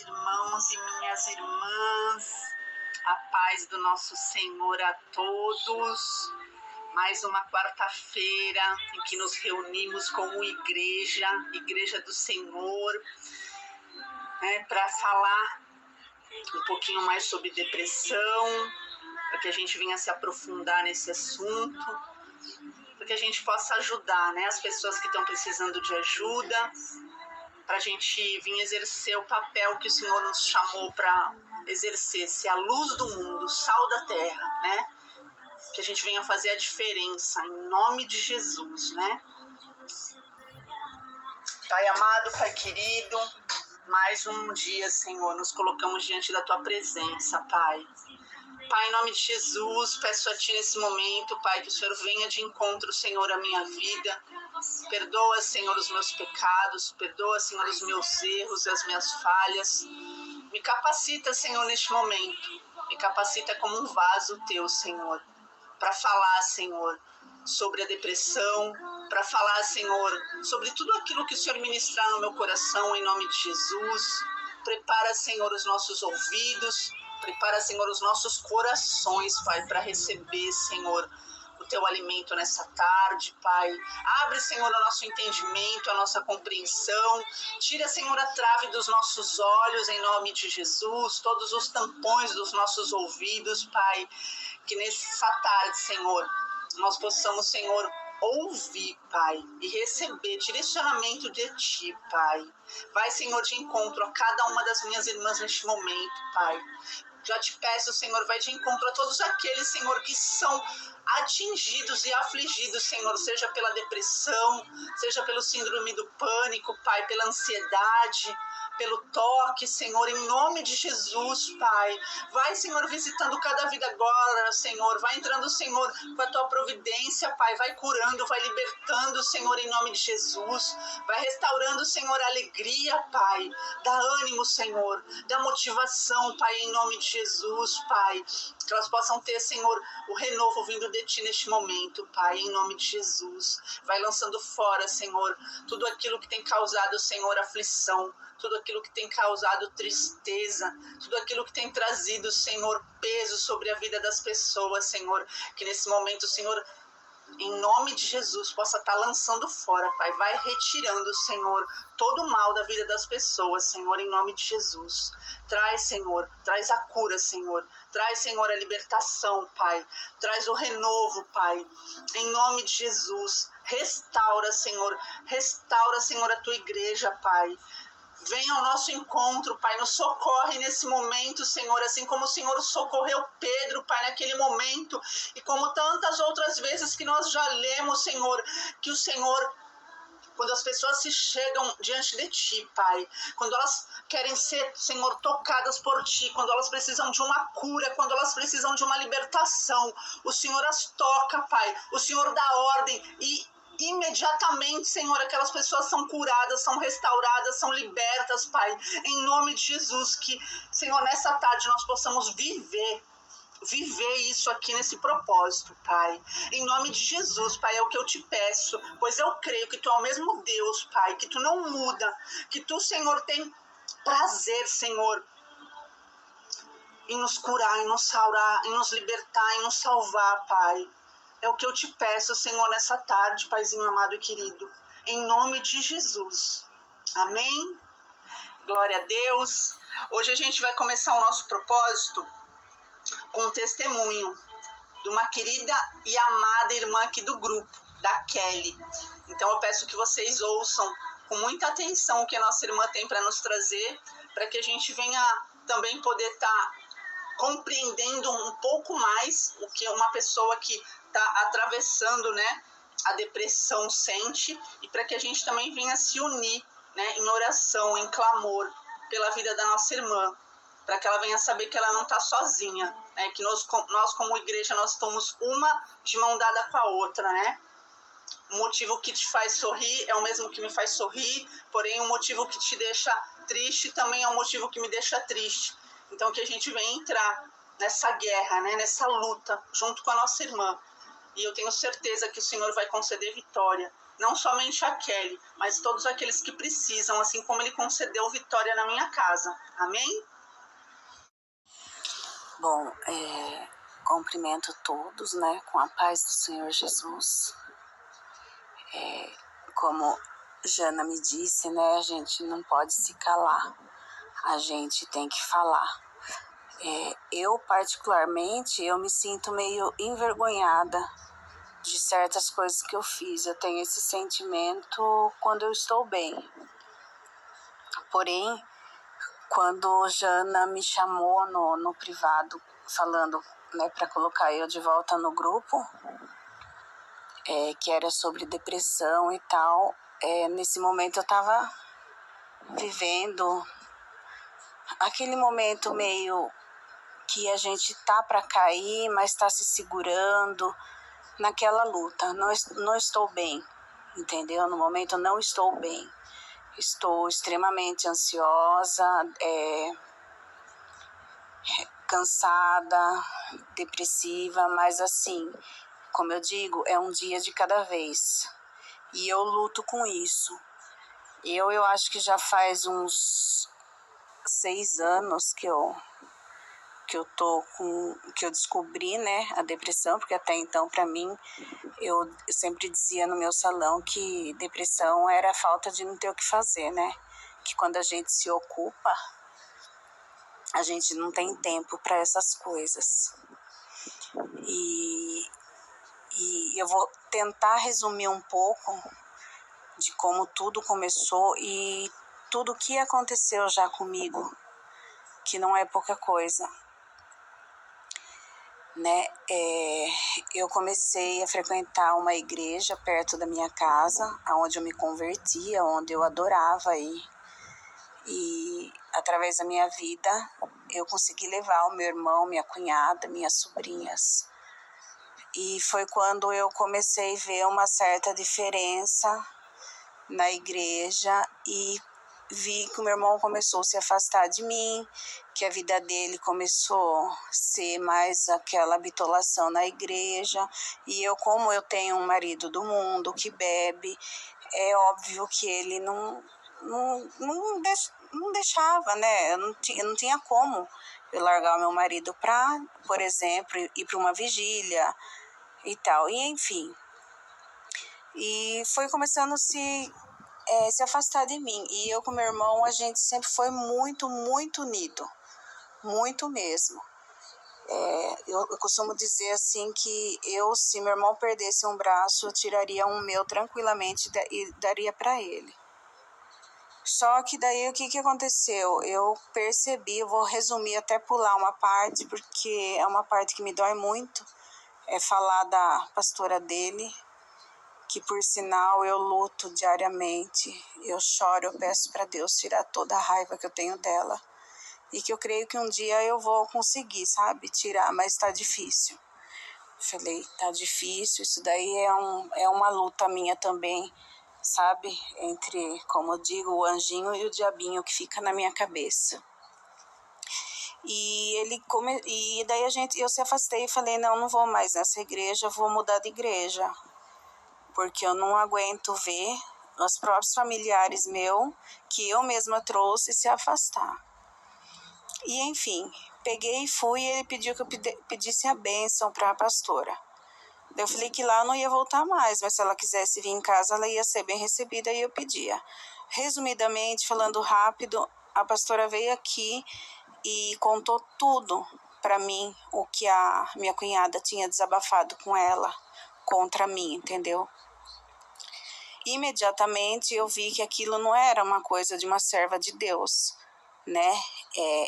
Irmãos e minhas irmãs, a paz do nosso Senhor a todos. Mais uma quarta-feira em que nos reunimos como Igreja do Senhor, para falar um pouquinho mais sobre depressão, para que a gente venha se aprofundar nesse assunto, para que a gente possa ajudar, as pessoas que estão precisando de ajuda, para a gente vir exercer o papel que o Senhor nos chamou para exercer, ser a luz do mundo, o sal da terra, que a gente venha fazer a diferença, em nome de Jesus, Pai amado, Pai querido, mais um dia, Senhor, nos colocamos diante da Tua presença, Pai. Pai, em nome de Jesus, peço a Ti nesse momento, Pai, que o Senhor venha de encontro, Senhor, à minha vida. Perdoa, Senhor, os meus pecados, perdoa, Senhor, os meus erros e as minhas falhas. Me capacita, Senhor, neste momento. Me capacita como um vaso Teu, Senhor, para falar, Senhor, sobre a depressão, para falar, Senhor, sobre tudo aquilo que o Senhor ministrar no meu coração, em nome de Jesus. Prepara, Senhor, os nossos ouvidos, prepara, Senhor, os nossos corações, Pai, para receber, Senhor, o Teu alimento nessa tarde, Pai. Abre, Senhor, o nosso entendimento, a nossa compreensão. Tira, Senhor, a trave dos nossos olhos, em nome de Jesus, todos os tampões dos nossos ouvidos, Pai. Que nessa tarde, Senhor, nós possamos, Senhor, ouvir, Pai, e receber direcionamento de Ti, Pai. Vai, Senhor, de encontro a cada uma das minhas irmãs neste momento, Pai. Já te peço, Senhor, vai de encontro a todos aqueles, Senhor, que são atingidos e afligidos, Senhor, seja pela depressão, seja pelo síndrome do pânico, Pai, pela ansiedade, pelo toque, Senhor, em nome de Jesus, Pai. Vai, Senhor, visitando cada vida agora, Senhor. Vai entrando, Senhor, com a Tua providência, Pai. Vai curando, vai libertando, Senhor, em nome de Jesus. Vai restaurando, Senhor, a alegria, Pai. Dá ânimo, Senhor. Dá motivação, Pai, em nome de Jesus, Pai. Que elas possam ter, Senhor, o renovo vindo de Ti neste momento, Pai, em nome de Jesus. Vai lançando fora, Senhor, tudo aquilo que tem causado, Senhor, aflição, tudo aquilo que tem causado tristeza, tudo aquilo que tem trazido, Senhor, peso sobre a vida das pessoas, Senhor, que nesse momento, Senhor, em nome de Jesus, possa estar lançando fora, Pai. Vai retirando, Senhor, todo o mal da vida das pessoas, Senhor, em nome de Jesus. Traz, Senhor, traz a cura, Senhor. Traz, Senhor, a libertação, Pai. Traz o renovo, Pai. Em nome de Jesus. Restaura, Senhor. Restaura, Senhor, a Tua igreja, Pai. Venha ao nosso encontro, Pai, nos socorre nesse momento, Senhor, assim como o Senhor socorreu Pedro, Pai, naquele momento, e como tantas outras vezes que nós já lemos, Senhor, que o Senhor, quando as pessoas se chegam diante de Ti, Pai, quando elas querem ser, Senhor, tocadas por Ti, quando elas precisam de uma cura, quando elas precisam de uma libertação, o Senhor as toca, Pai, o Senhor dá ordem e imediatamente, Senhor, aquelas pessoas são curadas, são restauradas, são libertas, Pai, em nome de Jesus, que, Senhor, nessa tarde nós possamos viver isso aqui nesse propósito, Pai, em nome de Jesus, Pai, é o que eu te peço, pois eu creio que Tu é o mesmo Deus, Pai, que Tu não muda, que Tu, Senhor, tem prazer, Senhor, em nos curar, em nos saurar, em nos libertar, em nos salvar, Pai. É o que eu te peço, Senhor, nessa tarde, Paizinho amado e querido, em nome de Jesus. Amém? Glória a Deus. Hoje a gente vai começar o nosso propósito com um testemunho de uma querida e amada irmã aqui do grupo, da Kelly. Então eu peço que vocês ouçam com muita atenção o que a nossa irmã tem para nos trazer, para que a gente venha também poder estar compreendendo um pouco mais o que uma pessoa que está atravessando, a depressão sente, e para que a gente também venha se unir, em oração, em clamor pela vida da nossa irmã, para que ela venha saber que ela não está sozinha, que nós como igreja nós estamos uma de mão dada com a outra, O motivo que te faz sorrir é o mesmo que me faz sorrir, porém o motivo que te deixa triste também é o motivo que me deixa triste. Então que a gente venha entrar nessa guerra, nessa luta, junto com a nossa irmã. E eu tenho certeza que o Senhor vai conceder vitória, não somente a Kelly, mas todos aqueles que precisam, assim como Ele concedeu vitória na minha casa. Amém? Bom, cumprimento todos, né, com a paz do Senhor Jesus. Como Jana me disse, né, a gente não pode se calar, a gente tem que falar. Eu, particularmente, eu me sinto meio envergonhada de certas coisas que eu fiz. Eu tenho esse sentimento quando eu estou bem. Porém, quando Jana me chamou no privado, falando, né, para colocar eu de volta no grupo, que era sobre depressão e tal, nesse momento eu estava vivendo aquele momento meio que a gente tá para cair, mas está se segurando naquela luta. Não estou bem, entendeu? No momento eu não estou bem. Estou extremamente ansiosa, cansada, depressiva, mas assim, como eu digo, é um dia de cada vez. E eu luto com isso. Eu acho que já faz uns 6 anos que eu descobri, né, a depressão, porque até então, para mim, eu sempre dizia no meu salão que depressão era a falta de não ter o que fazer, né? Que quando a gente se ocupa, a gente não tem tempo para essas coisas. E eu vou tentar resumir um pouco de como tudo começou e tudo que aconteceu já comigo, que não é pouca coisa. Né? Eu comecei a frequentar uma igreja perto da minha casa, onde eu me convertia, onde eu adorava ir. E através da minha vida, eu consegui levar o meu irmão, minha cunhada, minhas sobrinhas. E foi quando eu comecei a ver uma certa diferença na igreja e vi que o meu irmão começou a se afastar de mim, que a vida dele começou a ser mais aquela bitolação na igreja. E eu, como eu tenho um marido do mundo que bebe, é óbvio que ele não deixava, né? Eu não tinha como eu largar o meu marido para, por exemplo, ir para uma vigília e tal. E enfim. E foi começando a se afastar de mim. E eu com meu irmão, a gente sempre foi muito, muito unido. Muito mesmo. Eu costumo dizer assim que se meu irmão perdesse um braço, eu tiraria um meu tranquilamente e daria para ele. Só que daí o que aconteceu? Eu percebi, eu vou resumir, até pular uma parte, porque é uma parte que me dói muito, é falar da pastora dele, que por sinal eu luto diariamente, eu choro, eu peço para Deus tirar toda a raiva que eu tenho dela, e que eu creio que um dia eu vou conseguir, sabe, tirar, mas tá difícil. Falei, tá difícil, isso daí é uma luta minha também, sabe, entre, como eu digo, o anjinho e o diabinho que fica na minha cabeça. E daí eu se afastei e falei, não vou mais nessa igreja, vou mudar de igreja, porque eu não aguento ver os próprios familiares meus, que eu mesma trouxe, se afastar. E enfim, peguei e fui, e ele pediu que eu pedisse a bênção para a pastora. Eu falei que lá eu não ia voltar mais, mas se ela quisesse vir em casa, ela ia ser bem recebida e eu pedia. Resumidamente, falando rápido, a pastora veio aqui e contou tudo para mim, o que a minha cunhada tinha desabafado com ela contra mim, entendeu? Imediatamente eu vi que aquilo não era uma coisa de uma serva de Deus, né?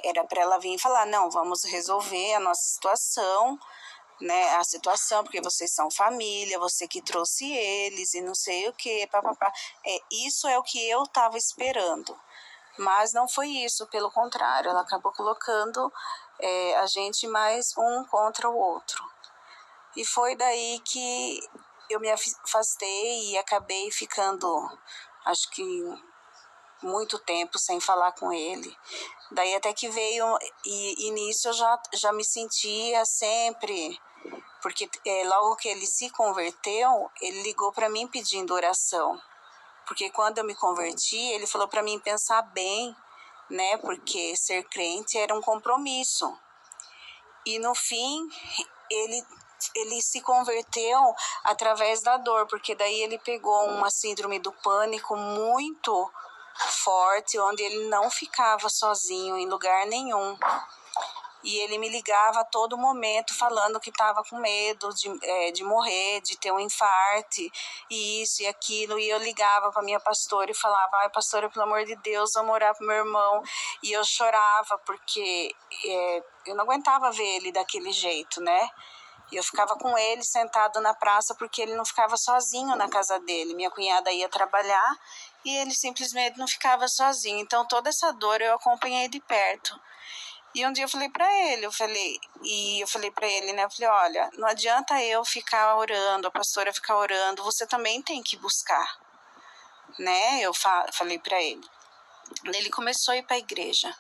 Era para ela vir e falar, não, vamos resolver a nossa situação, né? A situação, porque vocês são família, você que trouxe eles e não sei o que, papapá. Isso é o que eu estava esperando. Mas não foi isso, pelo contrário, ela acabou colocando a gente mais um contra o outro. E foi daí que eu me afastei e acabei ficando, acho que muito tempo sem falar com ele. Daí até que veio, e nisso eu já me sentia sempre porque logo que ele se converteu, ele ligou para mim pedindo oração. Porque quando eu me converti, ele falou para mim pensar bem, né? Porque ser crente era um compromisso. E no fim, ele se converteu através da dor, porque daí ele pegou uma síndrome do pânico muito forte, onde ele não ficava sozinho em lugar nenhum. E ele me ligava a todo momento falando que estava com medo de morrer, de ter um infarto, e isso e aquilo. E eu ligava para minha pastora e falava: ai, pastora, pelo amor de Deus, vamos orar pro meu irmão. E eu chorava porque eu não aguentava ver ele daquele jeito, né? E eu ficava com ele sentado na praça porque ele não ficava sozinho na casa dele. Minha cunhada ia trabalhar e ele simplesmente não ficava sozinho. Então toda essa dor eu acompanhei de perto. E um dia eu falei para ele, eu falei para ele, né? Eu falei: olha, não adianta eu ficar orando, a pastora ficar orando, você também tem que buscar, né? Eu falei para ele. Ele começou a ir para a igreja.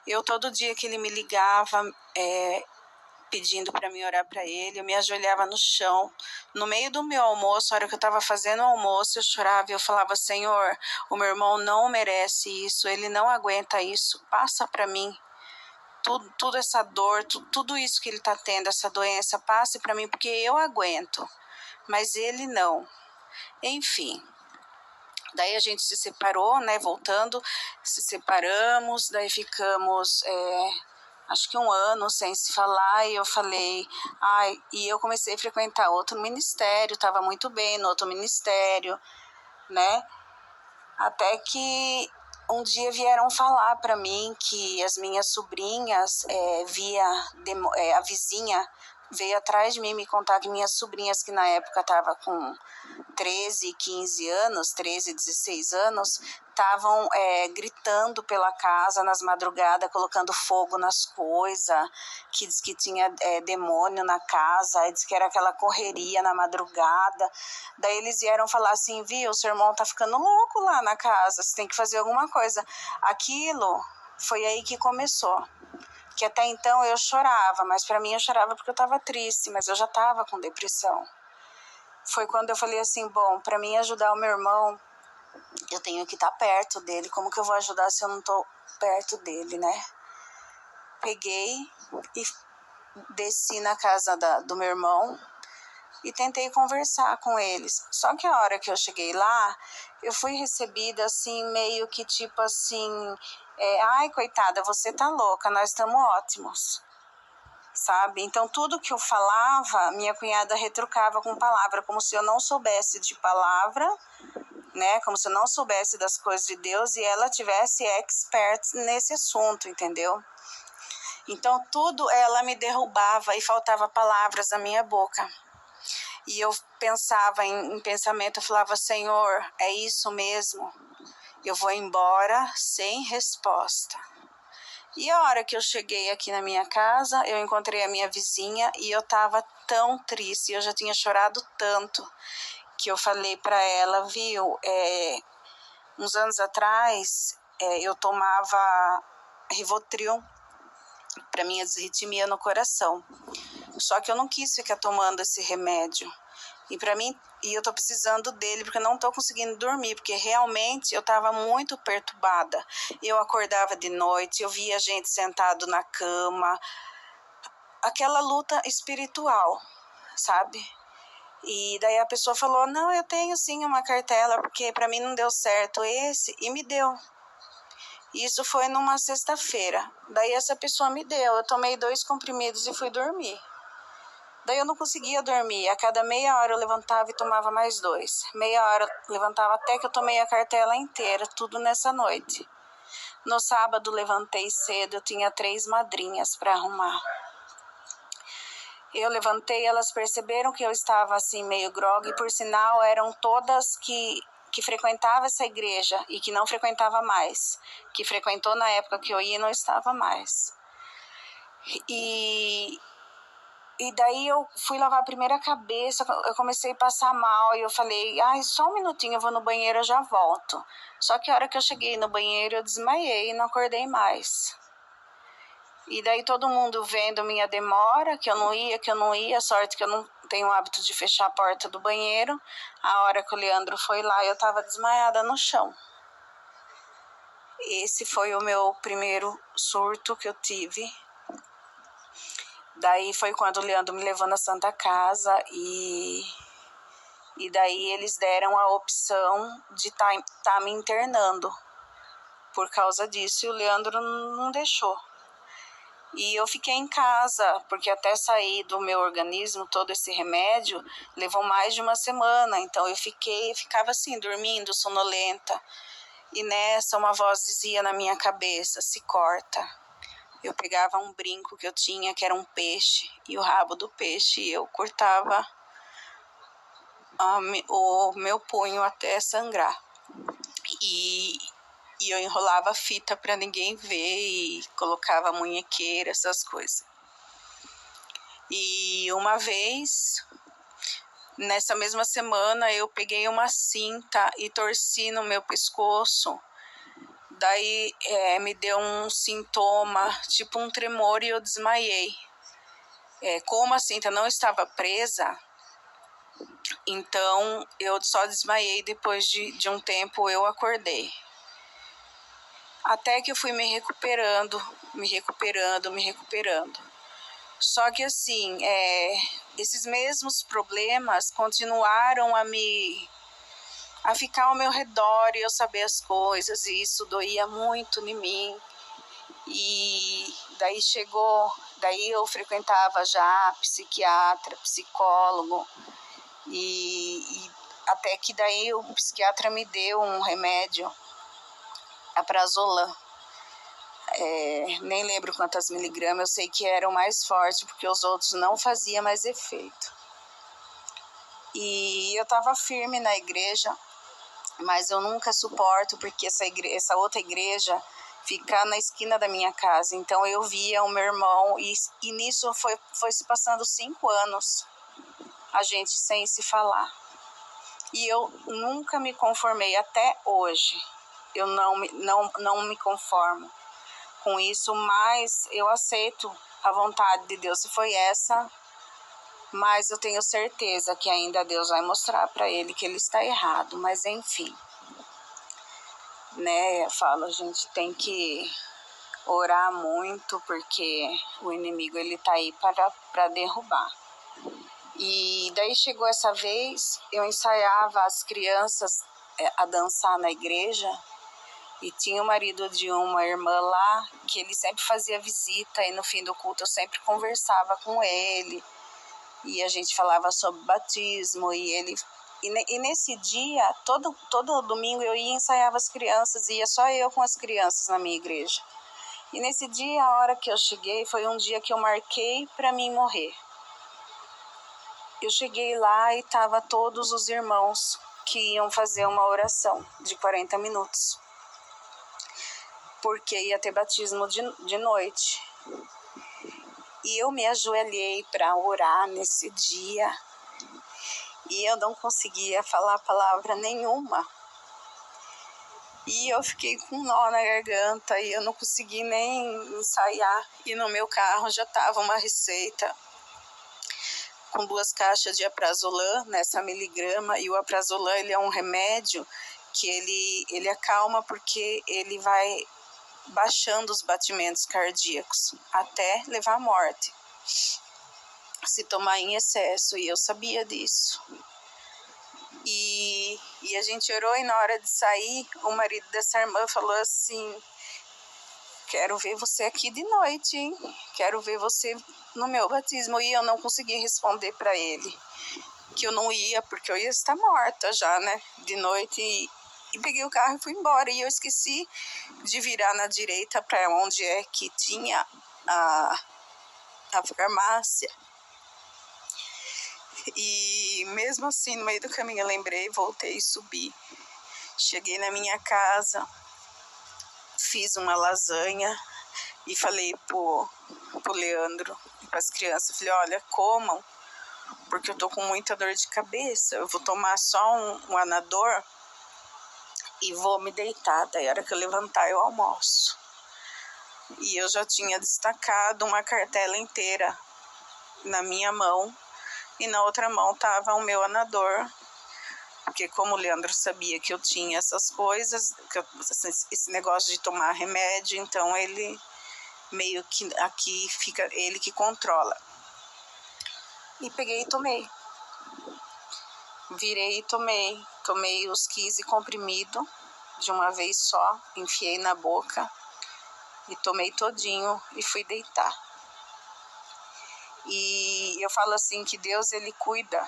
Eu, todo dia que ele me ligava, pedindo para mim orar para ele, eu me ajoelhava no chão. No meio do meu almoço, a hora que eu estava fazendo o almoço, eu chorava e eu falava: Senhor, o meu irmão não merece isso, ele não aguenta isso, passa para mim. Tudo essa dor, tudo isso que ele está tendo, essa doença, passe para mim, porque eu aguento, mas ele não. Enfim, daí a gente se separou, né? Voltando, se separamos, daí ficamos acho que 1 ano sem se falar, e eu falei, e eu comecei a frequentar outro ministério, estava muito bem no outro ministério, né? Até que um dia vieram falar para mim que as minhas sobrinhas, a vizinha veio atrás de mim me contar que minhas sobrinhas, que na época estavam com 13, 15 anos, 13, 16 anos, estavam gritando pela casa nas madrugadas, colocando fogo nas coisas, que diz que tinha demônio na casa, diz que era aquela correria na madrugada. Daí eles vieram falar assim: viu, seu irmão tá ficando louco lá na casa, você tem que fazer alguma coisa. Aquilo foi aí que começou. Que até então eu chorava, mas para mim eu chorava porque eu estava triste, mas eu já estava com depressão. Foi quando eu falei assim: bom, para mim ajudar o meu irmão, eu tenho que estar perto dele. Como que eu vou ajudar se eu não estou perto dele, né? Peguei e desci na casa do meu irmão e tentei conversar com eles. Só que a hora que eu cheguei lá, eu fui recebida assim, meio que tipo assim: ai, coitada, você tá louca, nós estamos ótimos. Sabe? Então tudo que eu falava, minha cunhada retrucava com palavra, como se eu não soubesse de palavra, né? Como se eu não soubesse das coisas de Deus e ela tivesse expert nesse assunto, entendeu? Então tudo ela me derrubava e faltava palavras na minha boca. E eu pensava em pensamento, eu falava: Senhor, é isso mesmo? Eu vou embora sem resposta. E a hora que eu cheguei aqui na minha casa, eu encontrei a minha vizinha e eu estava tão triste, eu já tinha chorado tanto, que eu falei para ela: viu, uns anos atrás eu tomava Rivotril para minha desritmia no coração, só que eu não quis ficar tomando esse remédio. E eu tô precisando dele porque eu não tô conseguindo dormir, porque realmente eu tava muito perturbada. Eu acordava de noite, eu via gente sentado na cama, aquela luta espiritual, sabe? E daí a pessoa falou: não, eu tenho sim uma cartela, porque para mim não deu certo esse, e me deu. Isso foi numa sexta-feira. Daí essa pessoa me deu, eu tomei 2 comprimidos e fui dormir. Daí eu não conseguia dormir, a cada meia hora eu levantava e tomava mais 2. Meia hora eu levantava até que eu tomei a cartela inteira, tudo nessa noite. No sábado levantei cedo, eu tinha 3 madrinhas para arrumar. Eu levantei, elas perceberam que eu estava assim meio grogue, por sinal eram todas que frequentavam essa igreja e que não frequentava mais. Que frequentou na época que eu ia e não estava mais. E daí eu fui lavar a primeira cabeça, eu comecei a passar mal e eu falei: só um minutinho, eu vou no banheiro, eu já volto. Só que a hora que eu cheguei no banheiro eu desmaiei e não acordei mais. E daí todo mundo vendo minha demora, que eu não ia, sorte que eu não tenho o hábito de fechar a porta do banheiro. A hora que o Leandro foi lá, eu estava desmaiada no chão. Esse foi o meu primeiro surto que eu tive. Daí foi quando o Leandro me levou na Santa Casa e daí eles deram a opção de tá me internando por causa disso, e o Leandro não deixou. E eu fiquei em casa, porque até sair do meu organismo todo esse remédio, levou mais de uma semana. Então eu ficava assim, dormindo, sonolenta. E nessa uma voz dizia na minha cabeça, se corta. Eu pegava um brinco que eu tinha, que era um peixe, e o rabo do peixe, e eu cortava o meu punho até sangrar. E eu enrolava fita para ninguém ver e colocava munhequeira, essas coisas. E uma vez, nessa mesma semana, eu peguei uma cinta e torci no meu pescoço. Daí me deu um sintoma, tipo um tremor, e eu desmaiei. Como a cinta não estava presa, então eu só desmaiei. Depois de um tempo eu acordei. Até que eu fui me recuperando. Só que assim, esses mesmos problemas continuaram a ficar ao meu redor e eu saber as coisas, e isso doía muito em mim. E daí eu frequentava já psiquiatra, psicólogo, e até que daí o psiquiatra me deu um remédio, Aprazolam. Nem lembro quantas miligramas, eu sei que era o mais forte, porque os outros não faziam mais efeito. E eu estava firme na igreja, mas eu nunca suporto, porque essa outra igreja fica na esquina da minha casa. Então eu via o meu irmão, e nisso foi se passando 5 anos, a gente sem se falar. E eu nunca me conformei, até hoje. Eu não me conformo com isso, mas eu aceito a vontade de Deus. Se foi essa, mas eu tenho certeza que ainda Deus vai mostrar para ele que ele está errado. Mas enfim, né? Eu falo, a gente tem que orar muito, porque o inimigo ele tá aí para derrubar. E daí chegou essa vez, eu ensaiava as crianças a dançar na igreja. E tinha o marido de uma irmã lá, que ele sempre fazia visita, e no fim do culto eu sempre conversava com ele. E a gente falava sobre batismo, e nesse dia, todo domingo eu ia e ensaiava as crianças, ia só eu com as crianças na minha igreja. E nesse dia, a hora que eu cheguei, foi um dia que eu marquei para mim morrer. Eu cheguei lá e estavam todos os irmãos que iam fazer uma oração de 40 minutos. Porque ia ter batismo de noite. E eu me ajoelhei para orar nesse dia. E eu não conseguia falar palavra nenhuma. E eu fiquei com um nó na garganta e eu não consegui nem ensaiar. E no meu carro já estava uma receita com 2 caixas de Aprazolam, nessa miligrama. E o Aprazolam, ele é um remédio que ele acalma, porque ele vai baixando os batimentos cardíacos até levar à morte, se tomar em excesso. E eu sabia disso. E a gente orou, e na hora de sair, o marido dessa irmã falou assim: quero ver você aqui de noite, hein? Quero ver você no meu batismo. E eu não consegui responder para ele que eu não ia, porque eu ia estar morta já, né? De noite. E peguei o carro e fui embora. E eu esqueci de virar na direita para onde é que tinha a farmácia. E mesmo assim, no meio do caminho, eu lembrei, voltei e subi. Cheguei na minha casa, fiz uma lasanha e falei pro Leandro e para as crianças, falei, olha, comam, porque eu tô com muita dor de cabeça, eu vou tomar só um Anador e vou me deitar, daí a hora que eu levantar eu almoço. E eu já tinha destacado uma cartela inteira na minha mão e na outra mão estava o meu anador, porque como o Leandro sabia que eu tinha essas coisas, esse negócio de tomar remédio, então ele meio que aqui fica ele que controla. E peguei e tomei. Virei e tomei os 15 comprimidos de uma vez só, enfiei na boca e tomei todinho e fui deitar. E eu falo assim que Deus, ele cuida,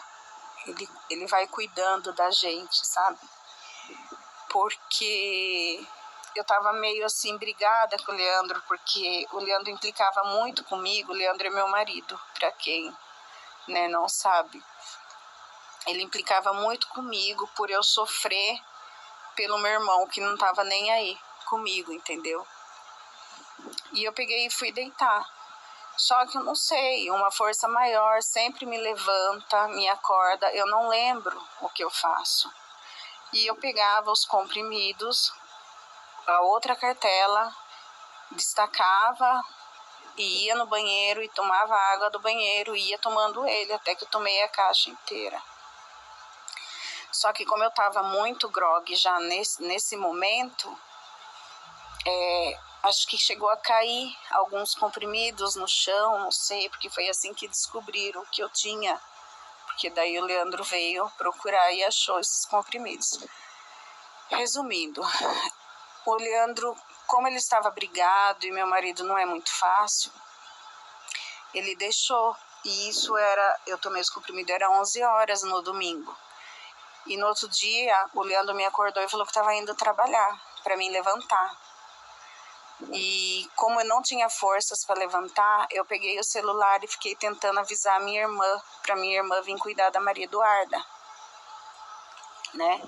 ele vai cuidando da gente, sabe? Porque eu tava meio assim brigada com o Leandro, porque o Leandro implicava muito comigo. O Leandro é meu marido, pra quem, né, não sabe. Ele implicava muito comigo por eu sofrer pelo meu irmão, que não tava nem aí comigo, entendeu? E eu peguei e fui deitar. Só que eu não sei, uma força maior sempre me levanta, me acorda, eu não lembro o que eu faço. E eu pegava os comprimidos, a outra cartela, destacava e ia no banheiro e tomava água do banheiro e ia tomando ele até que eu tomei a caixa inteira. Só que como eu estava muito grogue já nesse momento, acho que chegou a cair alguns comprimidos no chão, não sei, porque foi assim que descobriram que eu tinha. Porque daí o Leandro veio procurar e achou esses comprimidos. Resumindo, o Leandro, como ele estava brigado e meu marido não é muito fácil, ele deixou. E isso eu tomei os comprimidos, era 11 horas no domingo. E no outro dia, o Leandro me acordou e falou que estava indo trabalhar, para mim levantar. E como eu não tinha forças para levantar, eu peguei o celular e fiquei tentando avisar a minha irmã, para minha irmã vir cuidar da Maria Eduarda, né?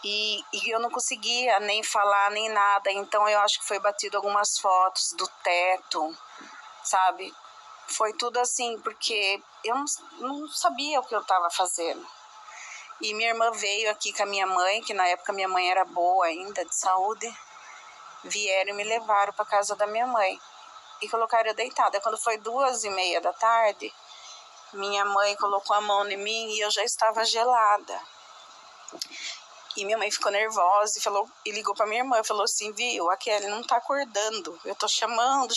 E eu não conseguia nem falar nem nada, então eu acho que foi batido algumas fotos do teto, sabe? Foi tudo assim, porque eu não sabia o que eu estava fazendo. E minha irmã veio aqui com a minha mãe, que na época minha mãe era boa ainda, de saúde, vieram e me levaram para casa da minha mãe e colocaram eu deitada. Quando foi 2:30 da tarde, minha mãe colocou a mão em mim e eu já estava gelada. E minha mãe ficou nervosa e ligou para minha irmã e falou assim: viu, a Kelly não tá acordando, eu tô chamando,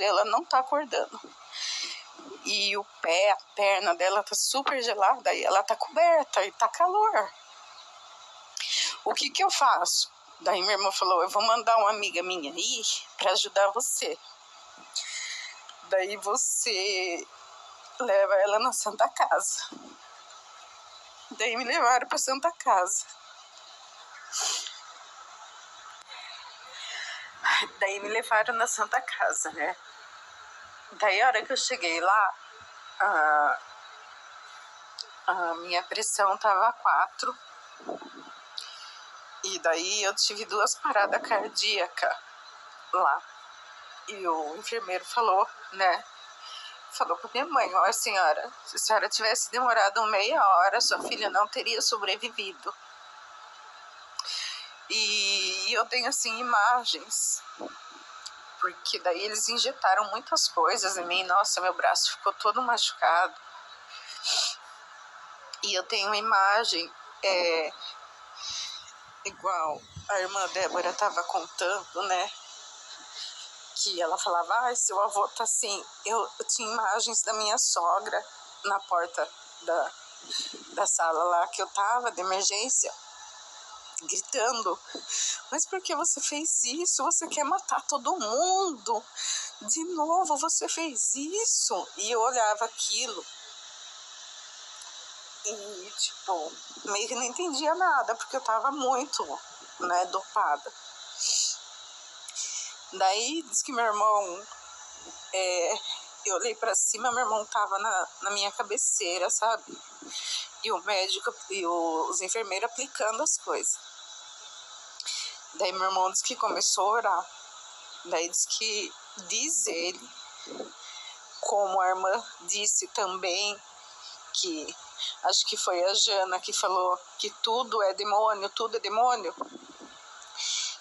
e ela não tá acordando. E o pé, a perna dela tá super gelada e ela tá coberta e tá calor. O que eu faço? Daí minha irmã falou: eu vou mandar uma amiga minha aí para ajudar você. Daí você leva ela na Santa Casa. Daí me levaram para Santa Casa. Daí me levaram na Santa Casa, né? Daí a hora que eu cheguei lá, a minha pressão tava 4. E daí eu tive 2 paradas cardíacas lá. E o enfermeiro falou, né? Falou pra minha mãe: ó, senhora, se a senhora tivesse demorado meia hora, sua filha não teria sobrevivido. E eu tenho, assim, imagens, porque daí eles injetaram muitas coisas em mim. Nossa, meu braço ficou todo machucado. E eu tenho uma imagem, igual a irmã Débora estava contando, né? Que ela falava: seu avô tá assim. Eu tinha imagens da minha sogra na porta da sala lá que eu tava, de emergência, gritando: mas por que você fez isso? Você quer matar todo mundo? De novo você fez isso? E eu olhava aquilo e, tipo, meio que não entendia nada, porque eu tava muito, né, dopada. Daí, diz que meu irmão, eu olhei pra cima, meu irmão tava na minha cabeceira, sabe? E o médico e os enfermeiros aplicando as coisas. Daí meu irmão disse que começou a orar. Daí diz ele, como a irmã disse também, que acho que foi a Jana que falou que tudo é demônio,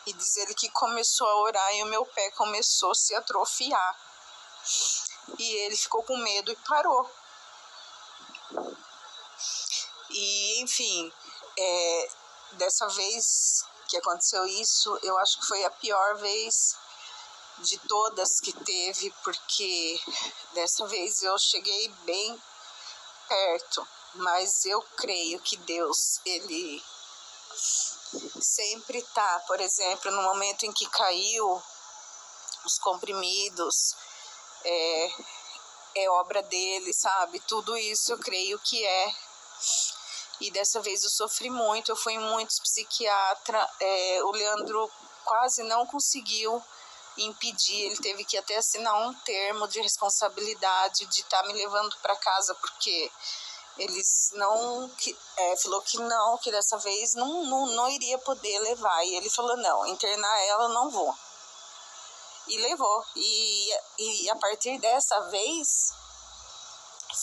E diz ele que começou a orar e o meu pé começou a se atrofiar. E ele ficou com medo e parou. E, enfim, dessa vez que aconteceu isso, eu acho que foi a pior vez de todas que teve, porque dessa vez eu cheguei bem perto, mas eu creio que Deus, ele sempre tá, por exemplo, no momento em que caiu os comprimidos, é obra dele, sabe? Tudo isso eu creio que é. E dessa vez eu sofri muito, eu fui em muitos psiquiatras, o Leandro quase não conseguiu impedir, ele teve que até assinar um termo de responsabilidade de estar me levando para casa, porque eles não, falou que não, que dessa vez não iria poder levar, e ele falou, não, internar ela eu não vou. E levou, e a partir dessa vez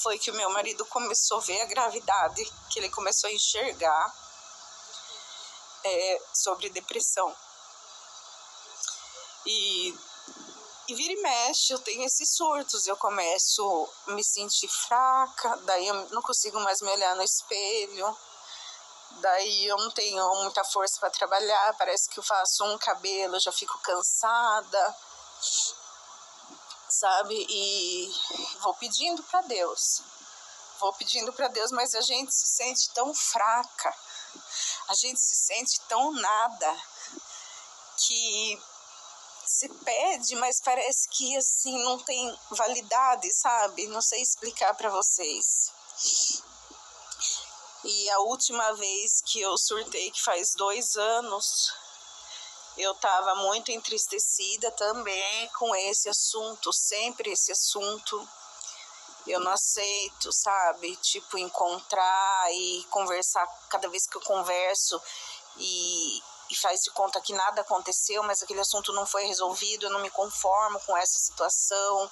foi que o meu marido começou a ver a gravidade, que ele começou a enxergar sobre depressão. E vira e mexe, eu tenho esses surtos, eu começo a me sentir fraca, daí eu não consigo mais me olhar no espelho, daí eu não tenho muita força para trabalhar, parece que eu faço um cabelo, eu já fico cansada, sabe? E vou pedindo para Deus, mas a gente se sente tão fraca, a gente se sente tão nada, que se pede, mas parece que assim não tem validade, sabe? Não sei explicar para vocês. E a última vez que eu surtei, que faz 2 anos, eu tava muito entristecida também com esse assunto, sempre esse assunto. Eu não aceito, sabe? Tipo, encontrar e conversar, cada vez que eu converso e faz de conta que nada aconteceu, mas aquele assunto não foi resolvido, eu não me conformo com essa situação.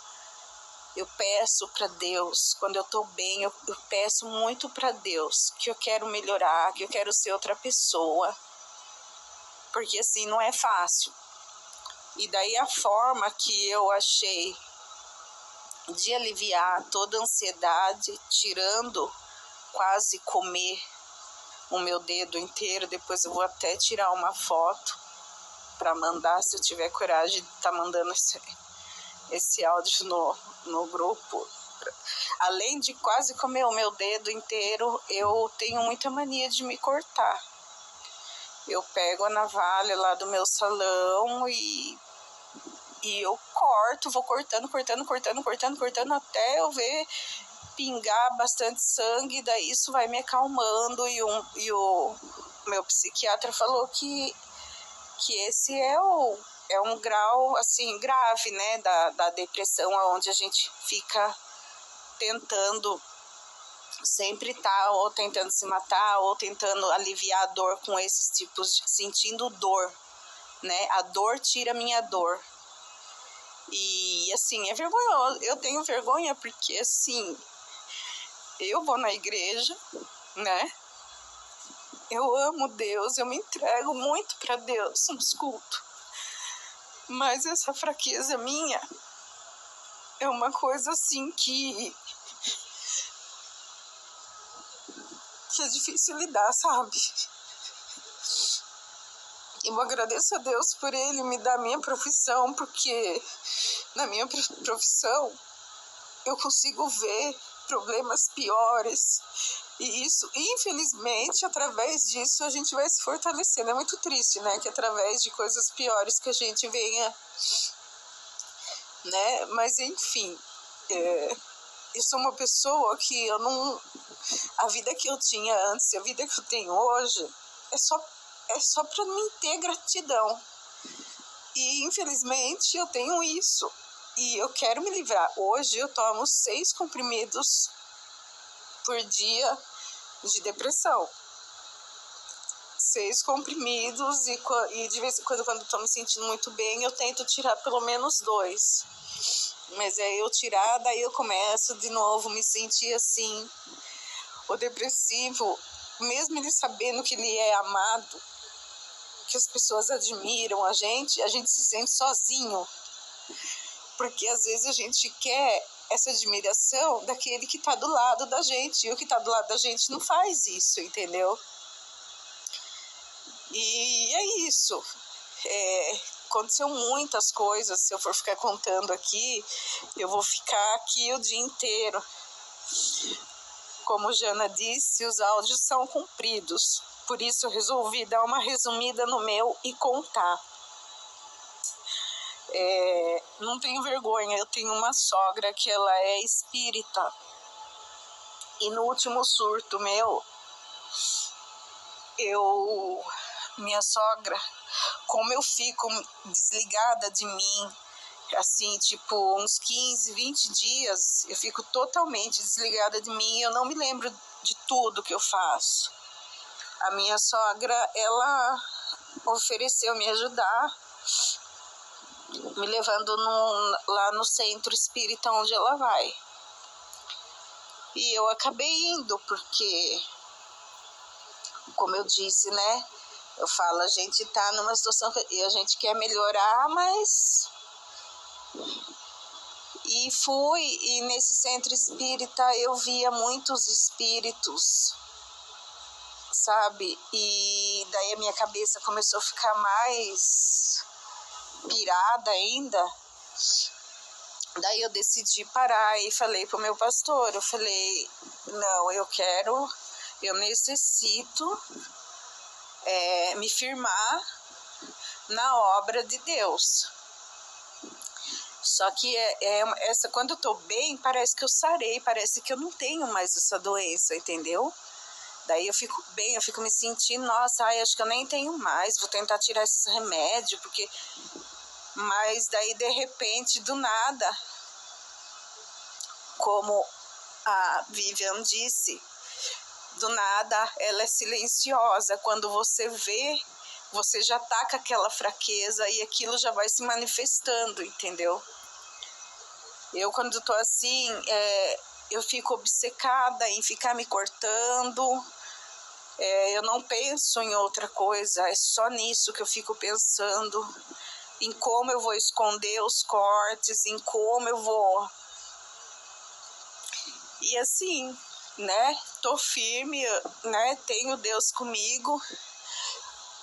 Eu peço para Deus, quando eu tô bem, eu peço muito para Deus, que eu quero melhorar, que eu quero ser outra pessoa, porque assim não é fácil. E daí a forma que eu achei de aliviar toda a ansiedade, tirando quase comer o meu dedo inteiro, depois eu vou até tirar uma foto para mandar, se eu tiver coragem de estar mandando esse áudio no grupo. Além de quase comer o meu dedo inteiro, eu tenho muita mania de me cortar. Eu pego a navalha lá do meu salão e eu corto, vou cortando até eu ver pingar bastante sangue, daí isso vai me acalmando, e o meu psiquiatra falou que esse é um grau assim grave, né, da depressão, onde a gente fica tentando sempre estar ou tentando se matar ou tentando aliviar a dor com esses tipos de, sentindo dor, né, a dor tira a minha dor. E assim, é vergonhoso, eu tenho vergonha porque assim, eu vou na igreja, né, eu amo Deus, eu me entrego muito para Deus nos cultos, mas essa fraqueza minha é uma coisa assim que é difícil lidar, sabe? Eu agradeço a Deus por Ele me dar a minha profissão, porque na minha profissão eu consigo ver problemas piores, e isso, infelizmente, através disso a gente vai se fortalecendo. É muito triste, né, que através de coisas piores que a gente venha, né, mas enfim, eu sou uma pessoa que eu não, a vida que eu tinha antes e a vida que eu tenho hoje é só para mim ter gratidão, e infelizmente eu tenho isso e eu quero me livrar. Hoje eu tomo 6 comprimidos por dia de depressão, 6 comprimidos, e de vez em quando estou me sentindo muito bem, eu tento tirar pelo menos 2, mas aí eu tirar, daí eu começo de novo me sentir assim. O depressivo, mesmo ele sabendo que ele é amado, que as pessoas admiram a gente se sente sozinho. Porque às vezes a gente quer essa admiração daquele que está do lado da gente, e o que está do lado da gente não faz isso, entendeu? E é isso. Aconteceu muitas coisas. Se eu for ficar contando aqui, eu vou ficar aqui o dia inteiro. Como Jana disse, os áudios são compridos, por isso eu resolvi dar uma resumida no meu e contar. Não tenho vergonha, eu tenho uma sogra que ela é espírita, e no último surto meu, minha sogra, como eu fico desligada de mim, assim, tipo, uns 15, 20 dias, eu fico totalmente desligada de mim, eu não me lembro de tudo que eu faço. A minha sogra, ela ofereceu me ajudar, me levando lá no centro espírita onde ela vai. E eu acabei indo, porque, como eu disse, né, eu falo, a gente tá numa situação que a gente quer melhorar, mas... E fui, e nesse centro espírita eu via muitos espíritos, sabe? E daí a minha cabeça começou a ficar mais pirada ainda. Daí eu decidi parar e falei pro meu pastor, eu falei, não, eu necessito me firmar na obra de Deus. Só que quando eu tô bem, parece que eu sarei, parece que eu não tenho mais essa doença, entendeu? Daí eu fico bem, eu fico me sentindo, nossa, acho que eu nem tenho mais, vou tentar tirar esse remédio, porque... Mas daí, de repente, do nada, como a Vivian disse, do nada ela é silenciosa. Quando você vê, você já tá com aquela fraqueza e aquilo já vai se manifestando, entendeu? Eu, quando tô assim, eu fico obcecada em ficar me cortando. Eu não penso em outra coisa, é só nisso que eu fico pensando, em como eu vou esconder os cortes, em como eu vou... E assim, né, tô firme, né, tenho Deus comigo,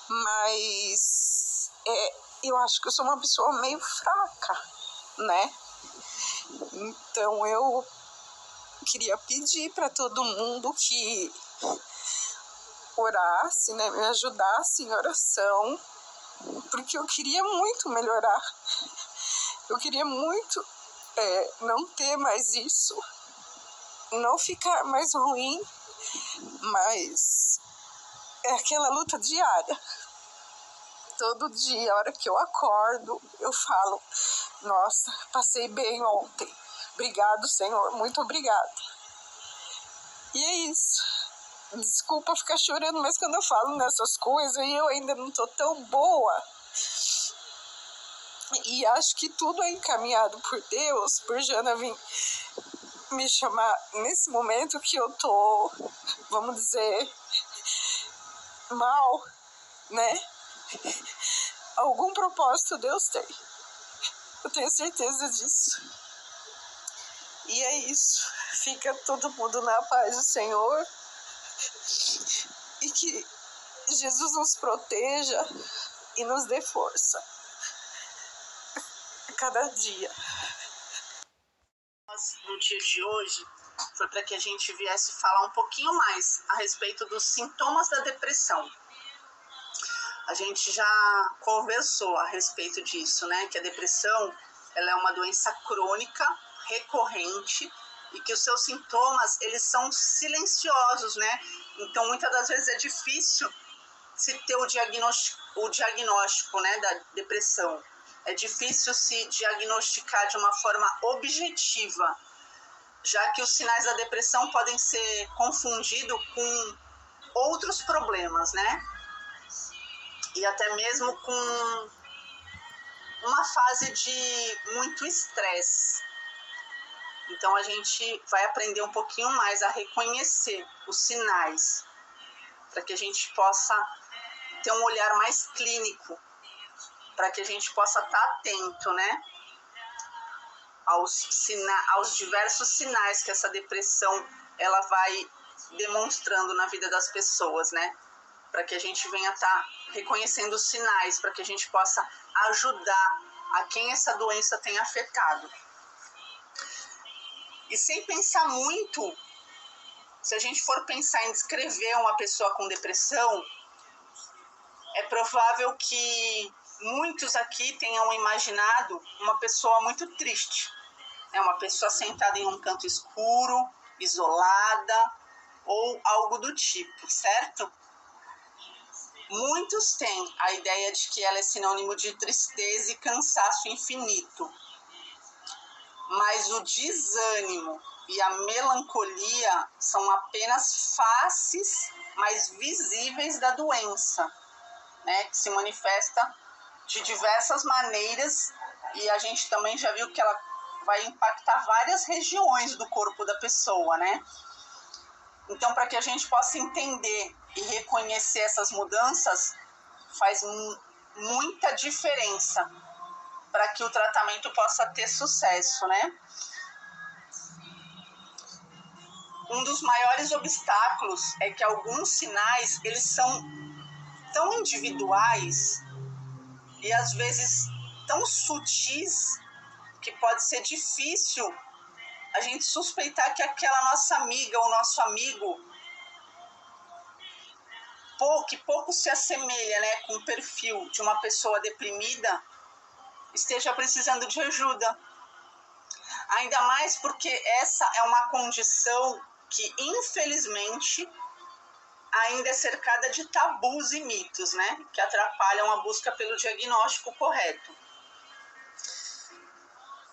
mas eu acho que eu sou uma pessoa meio fraca, né? Então eu queria pedir para todo mundo que orasse, né, me ajudasse em oração, porque eu queria muito melhorar, eu queria muito não ter mais isso, não ficar mais ruim, mas é aquela luta diária. Todo dia, a hora que eu acordo, eu falo, nossa, passei bem ontem, obrigado, Senhor, muito obrigado. E é isso. Desculpa ficar chorando, mas quando eu falo nessas coisas, eu ainda não tô tão boa. E acho que tudo é encaminhado por Deus, por Jana vir me chamar nesse momento que eu tô, vamos dizer, mal, né? Algum propósito Deus tem. Eu tenho certeza disso. E é isso. Fica todo mundo na paz do Senhor. E que Jesus nos proteja e nos dê força a cada dia. No dia de hoje foi para que a gente viesse falar um pouquinho mais a respeito dos sintomas da depressão. A gente já conversou a respeito disso, né? Que a depressão, ela é uma doença crônica, recorrente, e que os seus sintomas, eles são silenciosos, né? Então, muitas das vezes é difícil se ter o diagnóstico, né, da depressão. É difícil se diagnosticar de uma forma objetiva, já que os sinais da depressão podem ser confundidos com outros problemas, né? E até mesmo com uma fase de muito estresse. Então a gente vai aprender um pouquinho mais a reconhecer os sinais, para que a gente possa ter um olhar mais clínico, para que a gente possa estar atento, né, aos diversos sinais que essa depressão ela vai demonstrando na vida das pessoas, né? Para que a gente venha estar reconhecendo os sinais, para que a gente possa ajudar a quem essa doença tem afetado. E sem pensar muito, se a gente for pensar em descrever uma pessoa com depressão, é provável que muitos aqui tenham imaginado uma pessoa muito triste. É uma pessoa sentada em um canto escuro, isolada ou algo do tipo, certo? Muitos têm a ideia de que ela é sinônimo de tristeza e cansaço infinito. Mas o desânimo e a melancolia são apenas faces mais visíveis da doença, né? Que se manifesta de diversas maneiras e a gente também já viu que ela vai impactar várias regiões do corpo da pessoa, né? Então, para que a gente possa entender e reconhecer essas mudanças, faz muita diferença para que o tratamento possa ter sucesso, né? Um dos maiores obstáculos é que alguns sinais, eles são tão individuais e às vezes tão sutis que pode ser difícil a gente suspeitar que aquela nossa amiga ou nosso amigo que pouco se assemelha, né, com o perfil de uma pessoa deprimida, esteja precisando de ajuda. Ainda mais porque essa é uma condição que, infelizmente, ainda é cercada de tabus e mitos, né, que atrapalham a busca pelo diagnóstico correto.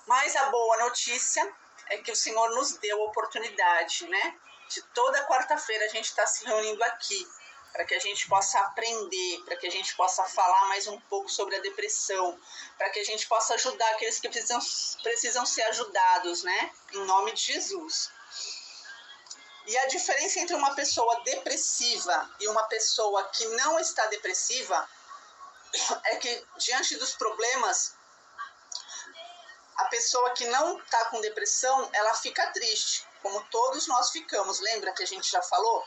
Mas a boa notícia é que o Senhor nos deu a oportunidade, né, de toda quarta-feira a gente estar se reunindo aqui, para que a gente possa aprender, para que a gente possa falar mais um pouco sobre a depressão, para que a gente possa ajudar aqueles que precisam ser ajudados, né, em nome de Jesus. E a diferença entre uma pessoa depressiva e uma pessoa que não está depressiva é que, diante dos problemas, a pessoa que não está com depressão, ela fica triste, como todos nós ficamos. Lembra que a gente já falou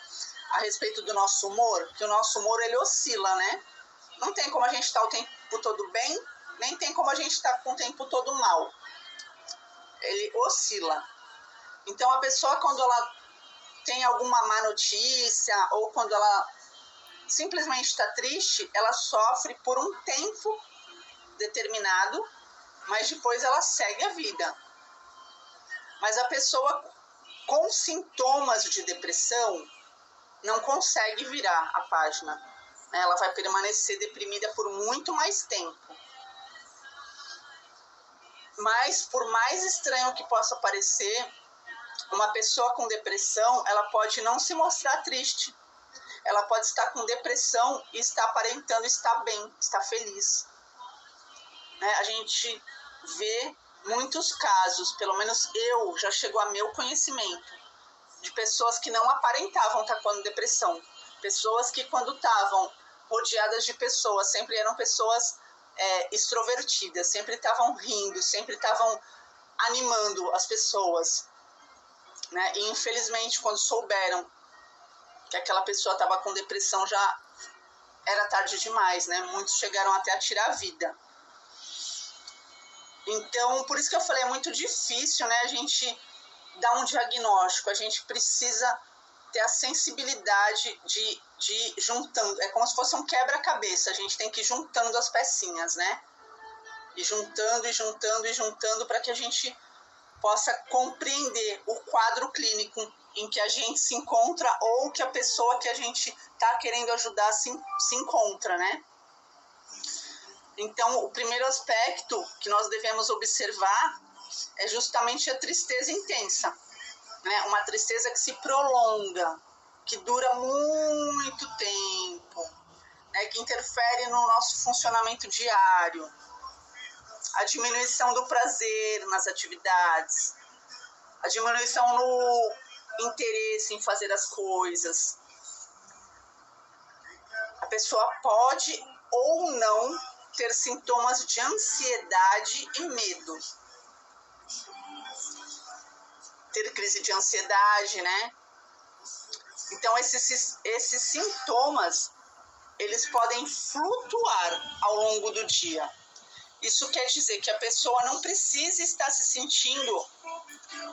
a respeito do nosso humor? Que o nosso humor, ele oscila, né? Não tem como a gente estar o tempo todo bem, nem tem como a gente estar com o tempo todo mal. Ele oscila. Então, a pessoa, quando ela tem alguma má notícia ou quando ela simplesmente está triste, ela sofre por um tempo determinado, mas depois ela segue a vida. Mas a pessoa com sintomas de depressão não consegue virar a página. Ela vai permanecer deprimida por muito mais tempo. Mas, por mais estranho que possa parecer, uma pessoa com depressão, ela pode não se mostrar triste. Ela pode estar com depressão e estar aparentando estar bem, estar feliz. A gente vê muitos casos, pelo menos já chegou a meu conhecimento, de pessoas que não aparentavam estar com depressão. Pessoas que, quando estavam rodeadas de pessoas, sempre eram pessoas extrovertidas, sempre estavam rindo, sempre estavam animando as pessoas. Né? E, infelizmente, quando souberam que aquela pessoa estava com depressão, já era tarde demais, né? Muitos chegaram até a tirar a vida. Então, por isso que eu falei, é muito difícil, né, a gente dar um diagnóstico. A gente precisa ter a sensibilidade de ir juntando. É como se fosse um quebra-cabeça. A gente tem que ir juntando as pecinhas, né? E juntando, e juntando, e juntando para que a gente possa compreender o quadro clínico em que a gente se encontra ou que a pessoa que a gente está querendo ajudar se encontra, né? Então, o primeiro aspecto que nós devemos observar é justamente a tristeza intensa, né? Uma tristeza que se prolonga, que dura muito tempo, né? Que interfere no nosso funcionamento diário, a diminuição do prazer nas atividades, a diminuição no interesse em fazer as coisas, pessoa pode ou não ter sintomas de ansiedade e medo. Ter crise de ansiedade, né? Então, esses sintomas, eles podem flutuar ao longo do dia. Isso quer dizer que a pessoa não precisa estar se sentindo,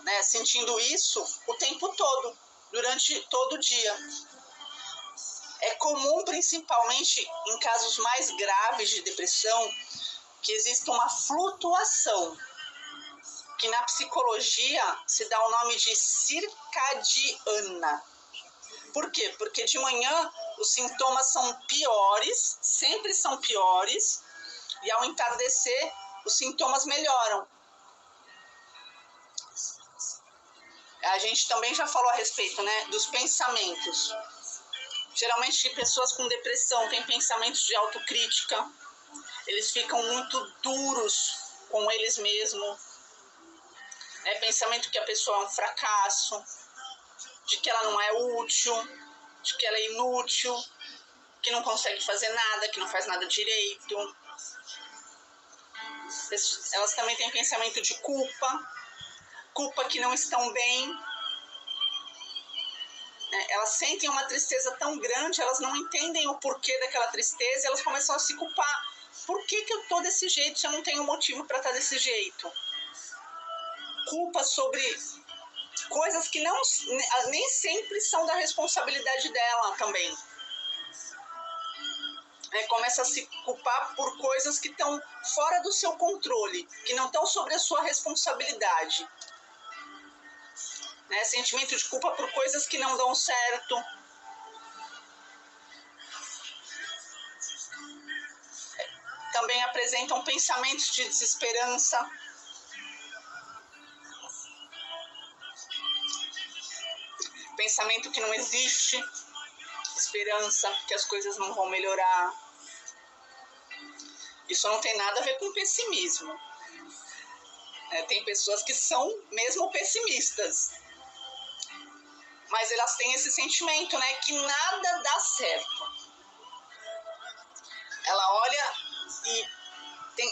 né, sentindo isso o tempo todo, durante todo o dia. É comum, principalmente em casos mais graves de depressão, que exista uma flutuação, que na psicologia se dá o nome de circadiana. Por quê? Porque de manhã os sintomas são piores, sempre são piores, e ao entardecer os sintomas melhoram. A gente também já falou a respeito, né, dos pensamentos. Geralmente pessoas com depressão têm pensamentos de autocrítica, eles ficam muito duros com eles mesmos, pensamento que a pessoa é um fracasso, de que ela não é útil, de que ela é inútil, que não consegue fazer nada, que não faz nada direito. Elas também têm pensamento de culpa que não estão bem. Elas sentem uma tristeza tão grande, elas não entendem o porquê daquela tristeza, elas começam a se culpar. Por que eu tô desse jeito se eu não tenho motivo para estar desse jeito? Culpa sobre coisas que nem sempre são da responsabilidade dela também. Começa a se culpar por coisas que estão fora do seu controle, que não estão sobre a sua responsabilidade. Sentimento de culpa por coisas que não dão certo. Também apresentam pensamentos de desesperança. Pensamento que não existe esperança, que as coisas não vão melhorar. Isso não tem nada a ver com pessimismo. Tem pessoas que são mesmo pessimistas, mas elas têm esse sentimento, né, que nada dá certo. Ela olha e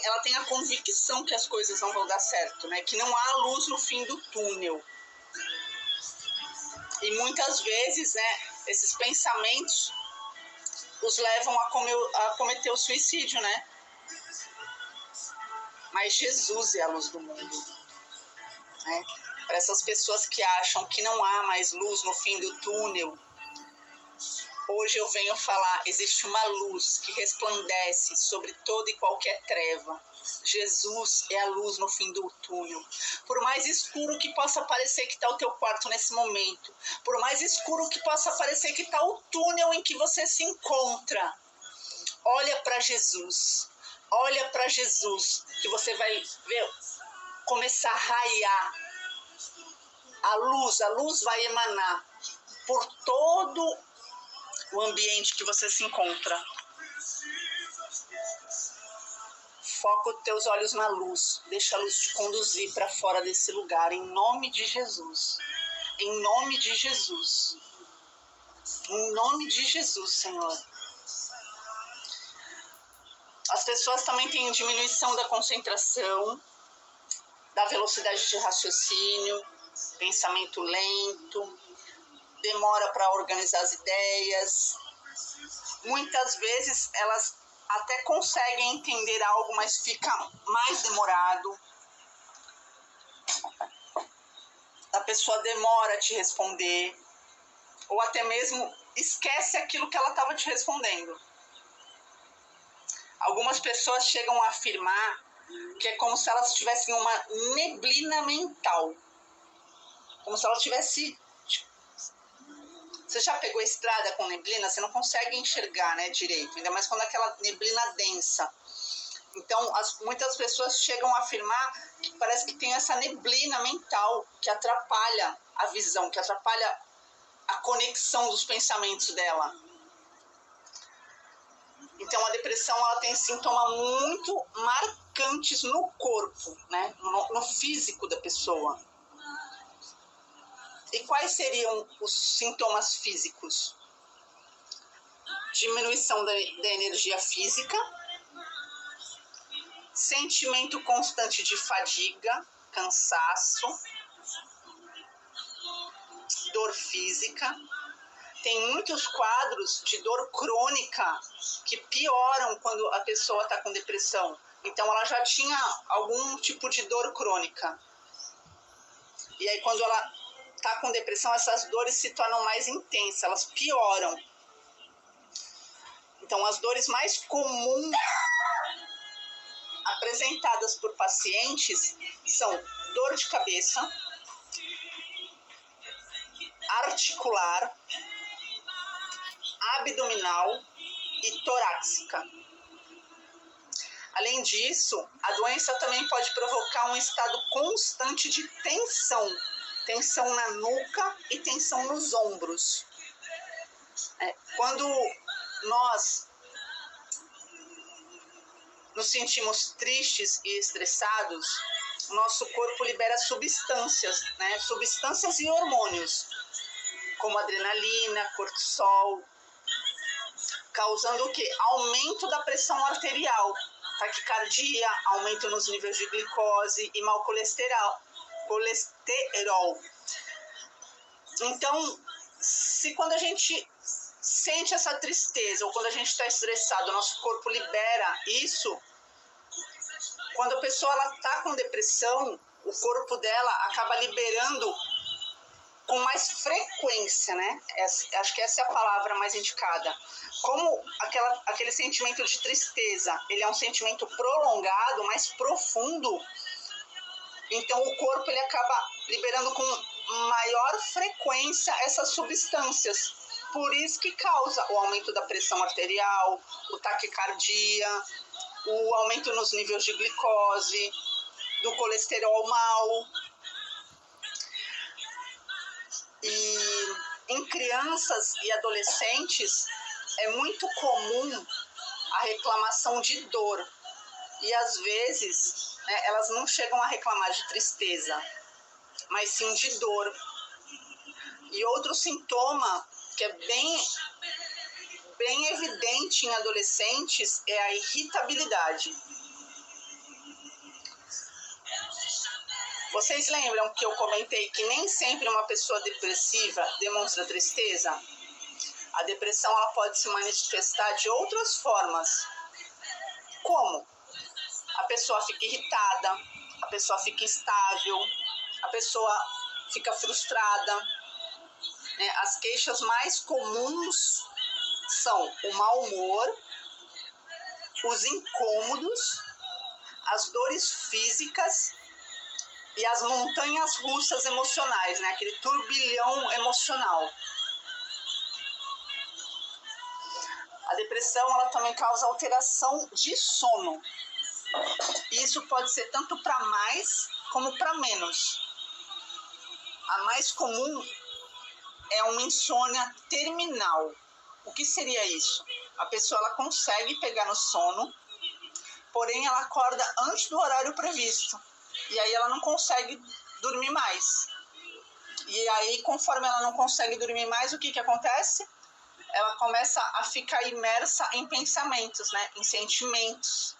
ela tem a convicção que as coisas não vão dar certo, né, que não há luz no fim do túnel. E muitas vezes, né, esses pensamentos os levam a cometer o suicídio, né? Mas Jesus é a luz do mundo, né? Para essas pessoas que acham que não há mais luz no fim do túnel, hoje eu venho falar, existe uma luz que resplandece sobre toda e qualquer treva. Jesus é a luz no fim do túnel. Por mais escuro que possa parecer que está o teu quarto nesse momento, por mais escuro que possa parecer que está o túnel em que você se encontra, olha para Jesus. Olha para Jesus, que você vai ver começar a raiar. A luz vai emanar por todo o ambiente que você se encontra. Foca os teus olhos na luz. Deixa a luz te conduzir para fora desse lugar, em nome de Jesus. Em nome de Jesus. Em nome de Jesus, Senhor. As pessoas também têm diminuição da concentração, da velocidade de raciocínio, pensamento lento, demora para organizar as ideias. Muitas vezes elas até conseguem entender algo, mas fica mais demorado. A pessoa demora a te responder, ou até mesmo esquece aquilo que ela estava te respondendo. Algumas pessoas chegam a afirmar que é como se elas tivessem uma neblina mental. Como se ela tivesse... Você já pegou estrada com neblina? Você não consegue enxergar, né, direito, ainda mais quando é aquela neblina densa. Então, muitas pessoas chegam a afirmar que parece que tem essa neblina mental que atrapalha a visão, que atrapalha a conexão dos pensamentos dela. Então, a depressão ela tem sintomas muito marcantes no corpo, né, no físico da pessoa. E quais seriam os sintomas físicos? diminuição da energia física, sentimento constante de fadiga, cansaço, dor física. Tem muitos quadros de dor crônica que pioram quando a pessoa está com depressão. Então, ela já tinha algum tipo de dor crônica. E aí, quando ela está com depressão, essas dores se tornam mais intensas, elas pioram. Então, as dores mais comuns apresentadas por pacientes são dor de cabeça, articular, abdominal e torácica. Além disso, a doença também pode provocar um estado constante de tensão, tensão na nuca e tensão nos ombros. Quando nós nos sentimos tristes e estressados, o nosso corpo libera substâncias, né? Substâncias e hormônios, como adrenalina, cortisol, causando o quê? Aumento da pressão arterial, taquicardia, aumento nos níveis de glicose e mau colesterol. Então, se quando a gente sente essa tristeza ou quando a gente está estressado, o nosso corpo libera isso, quando a pessoa está com depressão, o corpo dela acaba liberando com mais frequência, né? Acho que essa é a palavra mais indicada. Como aquele sentimento de tristeza, ele é um sentimento prolongado, mais profundo, então o corpo ele acaba liberando com maior frequência essas substâncias. Por isso que causa o aumento da pressão arterial, o taquicardia, o aumento nos níveis de glicose, do colesterol mau. E em crianças e adolescentes é muito comum a reclamação de dor. E às vezes, né, elas não chegam a reclamar de tristeza, mas sim de dor. E outro sintoma que é bem evidente em adolescentes é a irritabilidade. Vocês lembram que eu comentei que nem sempre uma pessoa depressiva demonstra tristeza? A depressão ela pode se manifestar de outras formas. Como? A pessoa fica irritada, a pessoa fica instável, a pessoa fica frustrada. As queixas mais comuns são o mau humor, os incômodos, as dores físicas e as montanhas russas emocionais, né? Aquele turbilhão emocional. A depressão ela também causa alteração de sono. Isso pode ser tanto para mais como para menos. A mais comum é uma insônia terminal. O que seria isso? A pessoa ela consegue pegar no sono, porém ela acorda antes do horário previsto. E aí ela não consegue dormir mais. E aí, conforme ela não consegue dormir mais, o que acontece? Ela começa a ficar imersa em pensamentos, né? Em sentimentos.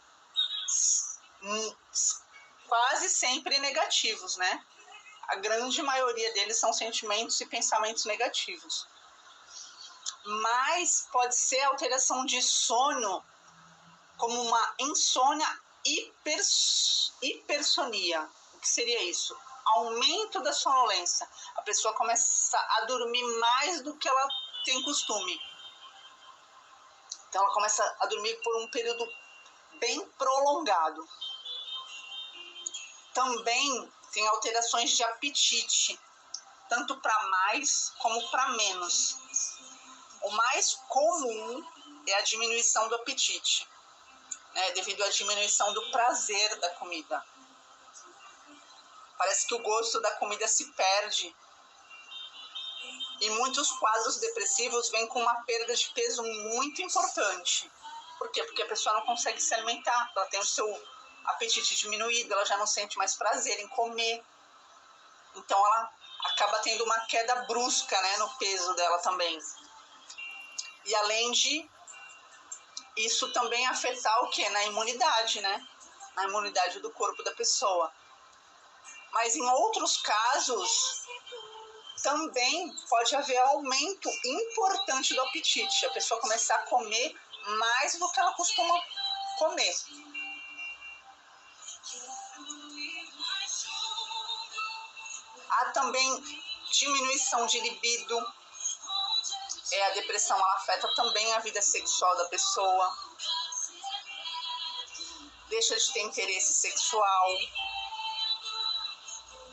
Quase sempre negativos, né? A grande maioria deles são sentimentos e pensamentos negativos. Mas pode ser alteração de sono, como uma insônia hipersonia. O que seria isso? Aumento da sonolência. A pessoa começa a dormir mais do que ela tem costume. Então ela começa a dormir por um período bem prolongado. Também tem alterações de apetite, tanto para mais como para menos. O mais comum é a diminuição do apetite, né, devido à diminuição do prazer da comida. Parece que o gosto da comida se perde. E muitos quadros depressivos vêm com uma perda de peso muito importante. Por quê? Porque a pessoa não consegue se alimentar, ela tem o seu apetite diminuído, ela já não sente mais prazer em comer. Então ela acaba tendo uma queda brusca, né, no peso dela também. E além de isso também afetar o quê? Na imunidade, né? Na imunidade do corpo da pessoa. Mas em outros casos, também pode haver aumento importante do apetite. A pessoa começar a comer mais do que ela costuma comer. Há também diminuição de libido. A depressão, ela afeta também a vida sexual da pessoa. Deixa de ter interesse sexual.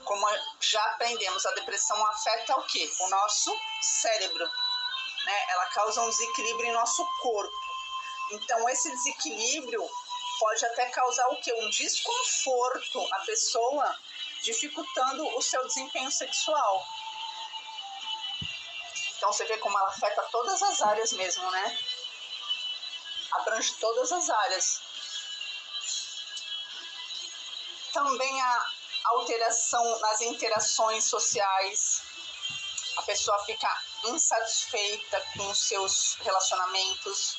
Como já aprendemos, a depressão afeta o quê? O nosso cérebro, né? Ela causa um desequilíbrio em nosso corpo. Então, esse desequilíbrio pode até causar o quê? Um desconforto à pessoa, dificultando o seu desempenho sexual. Então, você vê como ela afeta todas as áreas mesmo, né? Abrange todas as áreas. Também a alteração nas interações sociais. A pessoa fica insatisfeita com os seus relacionamentos.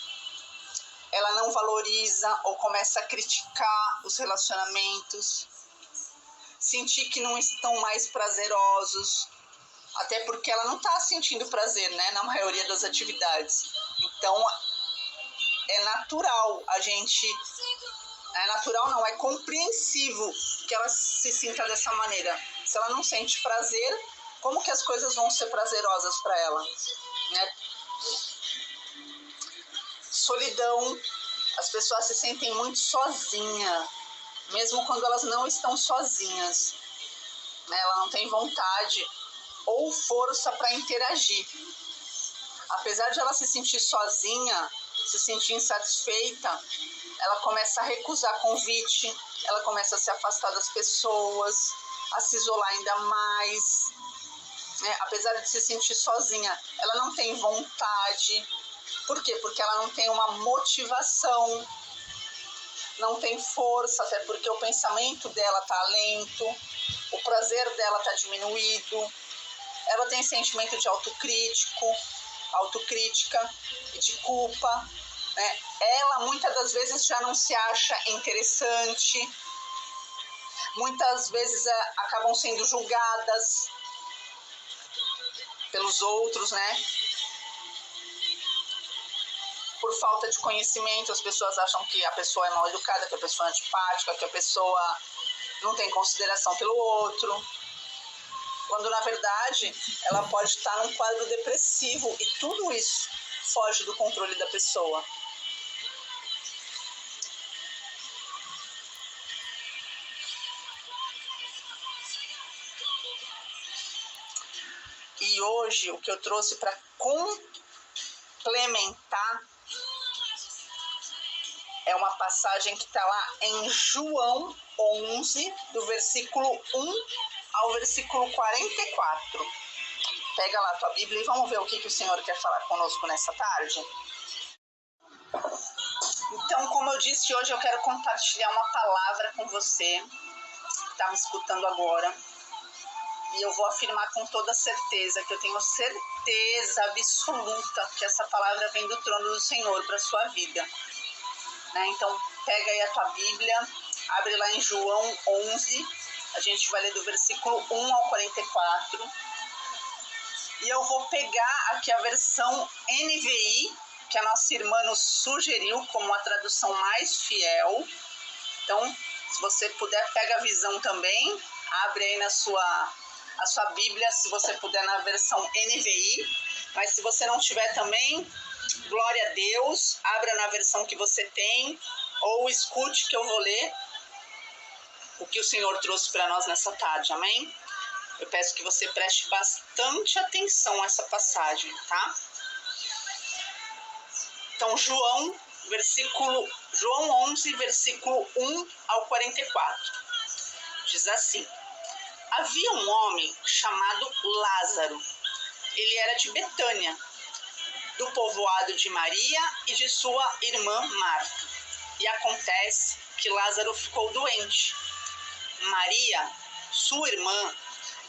Ela não valoriza ou começa a criticar os relacionamentos. Sentir que não estão mais prazerosos. Até porque ela não está sentindo prazer, né? Na maioria das atividades. Então, é natural a gente... É natural não, é compreensível que ela se sinta dessa maneira. Se ela não sente prazer, como que as coisas vão ser prazerosas para ela, né? Solidão, as pessoas se sentem muito sozinhas, mesmo quando elas não estão sozinhas, né? Ela não tem vontade ou força para interagir. Apesar de ela se sentir sozinha, se sentir insatisfeita, ela começa a recusar convite, ela começa a se afastar das pessoas, a se isolar ainda mais, né? Apesar de se sentir sozinha, ela não tem vontade. Por quê? Porque ela não tem uma motivação, não tem força, até porque o pensamento dela está lento, o prazer dela está diminuído, ela tem sentimento de autocrítica e de culpa, né? Ela muitas das vezes já não se acha interessante, muitas vezes acabam sendo julgadas pelos outros, né? Por falta de conhecimento, as pessoas acham que a pessoa é mal educada, que a pessoa é antipática, que a pessoa não tem consideração pelo outro, quando na verdade ela pode estar num quadro depressivo e tudo isso foge do controle da pessoa. E hoje o que eu trouxe para complementar é uma passagem que está lá em João 11, do versículo 1 ao versículo 44. Pega lá a tua Bíblia e vamos ver o que o Senhor quer falar conosco nessa tarde. Então, como eu disse, hoje eu quero compartilhar uma palavra com você que está me escutando agora. E eu vou afirmar com toda certeza, que eu tenho certeza absoluta que essa palavra vem do trono do Senhor para a sua vida. Né? Então, pega aí a tua Bíblia, abre lá em João 11, a gente vai ler do versículo 1 ao 44. E eu vou pegar aqui a versão NVI, que a nossa irmã nos sugeriu como a tradução mais fiel. Então, se você puder, pega a visão também, abre aí a sua Bíblia, se você puder, na versão NVI. Mas se você não tiver também, glória a Deus, abra na versão que você tem, ou escute que eu vou ler o que o Senhor trouxe para nós nessa tarde, amém? Eu peço que você preste bastante atenção a essa passagem, tá? Então, João 11, versículo 1 ao 44. Diz assim: havia um homem chamado Lázaro. Ele era de Betânia, do povoado de Maria e de sua irmã Marta. E acontece que Lázaro ficou doente. Maria, sua irmã,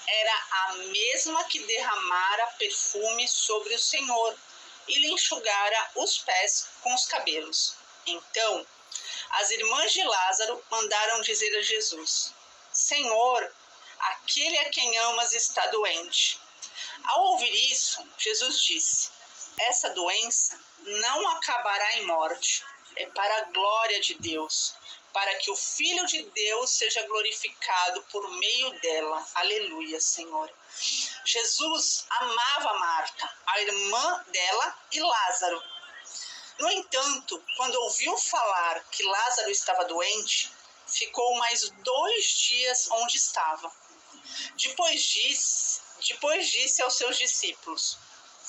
era a mesma que derramara perfume sobre o Senhor e lhe enxugara os pés com os cabelos. Então, as irmãs de Lázaro mandaram dizer a Jesus: Senhor, aquele a quem amas está doente. Ao ouvir isso, Jesus disse: essa doença não acabará em morte, é para a glória de Deus, para que o Filho de Deus seja glorificado por meio dela. Aleluia, Senhor. Jesus amava Marta, a irmã dela, e Lázaro. No entanto, quando ouviu falar que Lázaro estava doente, ficou mais 2 dias onde estava. Depois disse aos seus discípulos: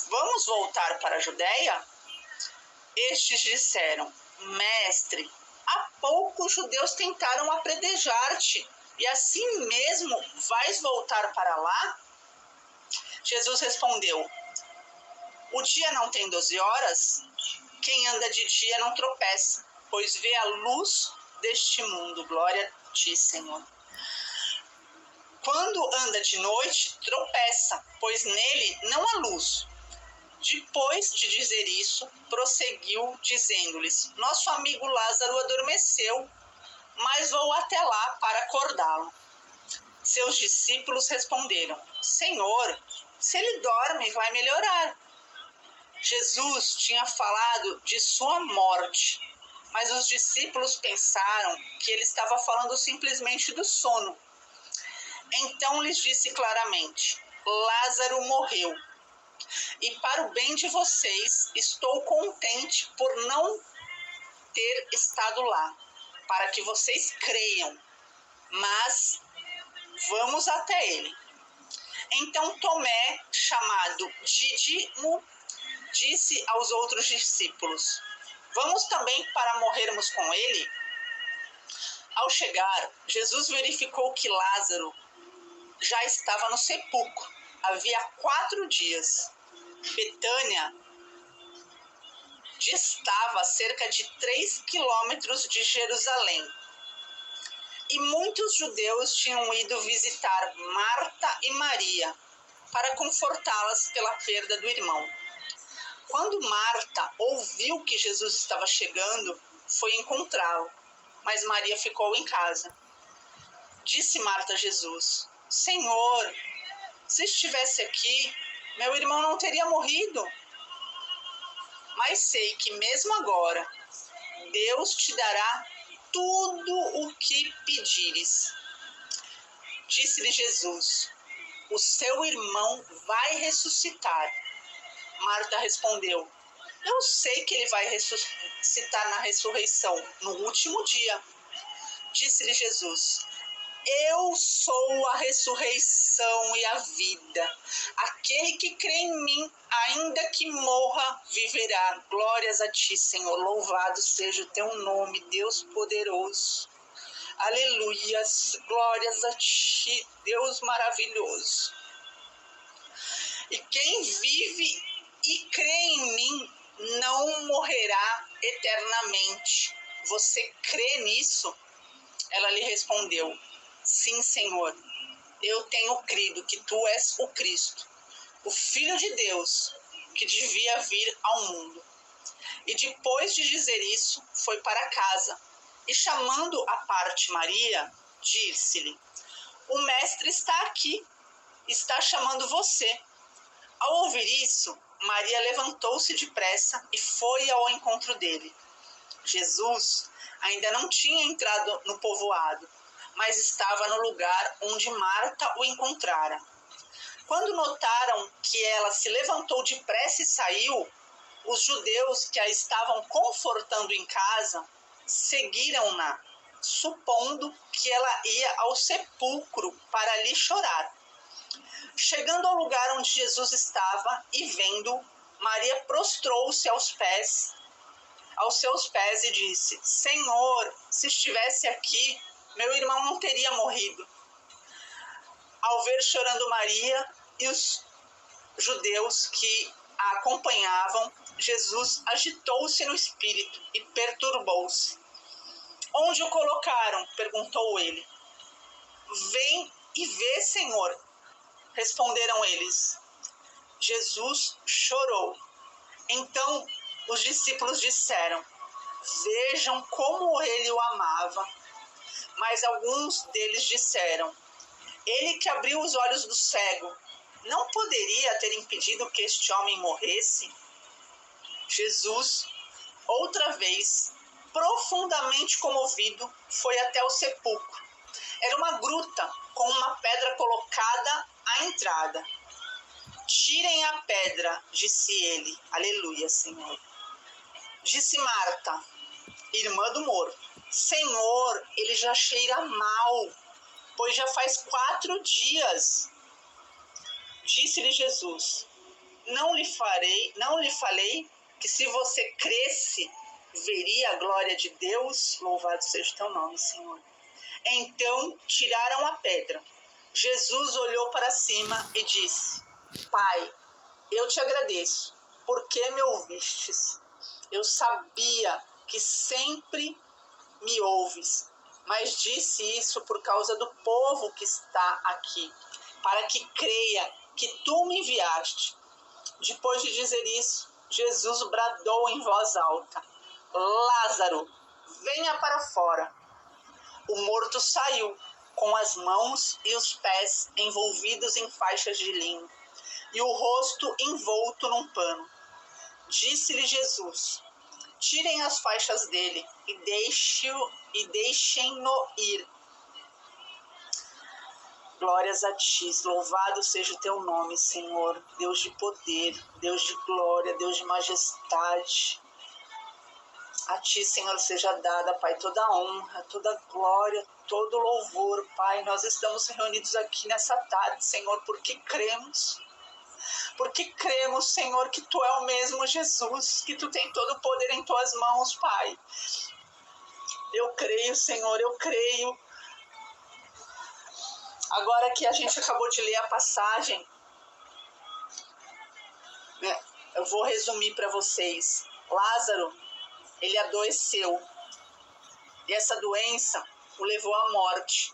Vamos voltar para a Judéia? Estes disseram: Mestre, há pouco os judeus tentaram apedrejar-te, e assim mesmo vais voltar para lá? Jesus respondeu: O dia não tem 12 horas? Quem anda de dia não tropeça, pois vê a luz deste mundo. Glória a ti, Senhor. Quando anda de noite, tropeça, pois nele não há luz. Depois de dizer isso, prosseguiu, dizendo-lhes: Nosso amigo Lázaro adormeceu, mas vou até lá para acordá-lo. Seus discípulos responderam: Senhor, se ele dorme, vai melhorar. Jesus tinha falado de sua morte, mas os discípulos pensaram que ele estava falando simplesmente do sono. Então lhes disse claramente: Lázaro morreu. E para o bem de vocês, estou contente por não ter estado lá, para que vocês creiam. Mas vamos até ele. Então Tomé, chamado Dídimo, disse aos outros discípulos: Vamos também para morrermos com ele? Ao chegar, Jesus verificou que Lázaro já estava no sepulcro. Havia 4 dias. Betânia distava a cerca de 3 quilômetros de Jerusalém. E muitos judeus tinham ido visitar Marta e Maria para confortá-las pela perda do irmão. Quando Marta ouviu que Jesus estava chegando, foi encontrá-lo, mas Maria ficou em casa. Disse Marta a Jesus: Senhor, se estivesse aqui, meu irmão não teria morrido. Mas sei que mesmo agora, Deus te dará tudo o que pedires. Disse-lhe Jesus: O seu irmão vai ressuscitar. Marta respondeu: Eu sei que ele vai ressuscitar na ressurreição, no último dia. Disse-lhe Jesus: Eu sou a ressurreição e a vida. Aquele que crê em mim, ainda que morra, viverá. Glórias a ti, Senhor. Louvado seja o teu nome, Deus poderoso. Aleluias. Glórias a ti, Deus maravilhoso. E quem vive e crê em mim não morrerá eternamente. Você crê nisso? Ela lhe respondeu: Sim, Senhor, eu tenho crido que tu és o Cristo, o Filho de Deus, que devia vir ao mundo. E depois de dizer isso, foi para casa, e chamando à parte Maria, disse-lhe: O mestre está aqui, está chamando você. Ao ouvir isso, Maria levantou-se depressa e foi ao encontro dele. Jesus ainda não tinha entrado no povoado, mas estava no lugar onde Marta o encontrara. Quando notaram que ela se levantou depressa e saiu, os judeus que a estavam confortando em casa seguiram-na, supondo que ela ia ao sepulcro para ali chorar. Chegando ao lugar onde Jesus estava e vendo, Maria prostrou-se aos seus pés e disse: Senhor, se estivesse aqui, meu irmão não teria morrido. Ao ver chorando Maria e os judeus que a acompanhavam, Jesus agitou-se no espírito e perturbou-se. Onde o colocaram? Perguntou ele. Vem e vê, Senhor, responderam eles. Jesus chorou. Então os discípulos disseram: Vejam como ele o amava. Mas alguns deles disseram: ele que abriu os olhos do cego, não poderia ter impedido que este homem morresse? Jesus, outra vez, profundamente comovido, foi até o sepulcro. Era uma gruta com uma pedra colocada à entrada. Tirem a pedra, disse ele. Aleluia, Senhor. Disse Marta, irmã do morto: Senhor, ele já cheira mal, pois já faz 4 dias. Disse-lhe Jesus: não lhe falei que se você cresce, veria a glória de Deus? Louvado seja o teu nome, Senhor. Então tiraram a pedra. Jesus olhou para cima e disse: Pai, eu te agradeço, porque me ouvistes. Eu sabia que sempre me ouves, mas disse isso por causa do povo que está aqui, para que creia que tu me enviaste. Depois de dizer isso, Jesus bradou em voz alta: Lázaro, venha para fora. O morto saiu, com as mãos e os pés envolvidos em faixas de linho, e o rosto envolto num pano. Disse-lhe Jesus: tirem as faixas dele e deixem-no ir. Glórias a ti, louvado seja o teu nome, Senhor, Deus de poder, Deus de glória, Deus de majestade. A ti, Senhor, seja dada, Pai, toda a honra, toda a glória, todo o louvor, Pai. Nós estamos reunidos aqui nessa tarde, Senhor, porque cremos. Porque cremos, Senhor, que Tu é o mesmo Jesus, que Tu tem todo o poder em Tuas mãos, Pai. Eu creio, Senhor, eu creio. Agora que a gente acabou de ler a passagem, né, eu vou resumir para vocês. Lázaro, ele adoeceu. E essa doença o levou à morte.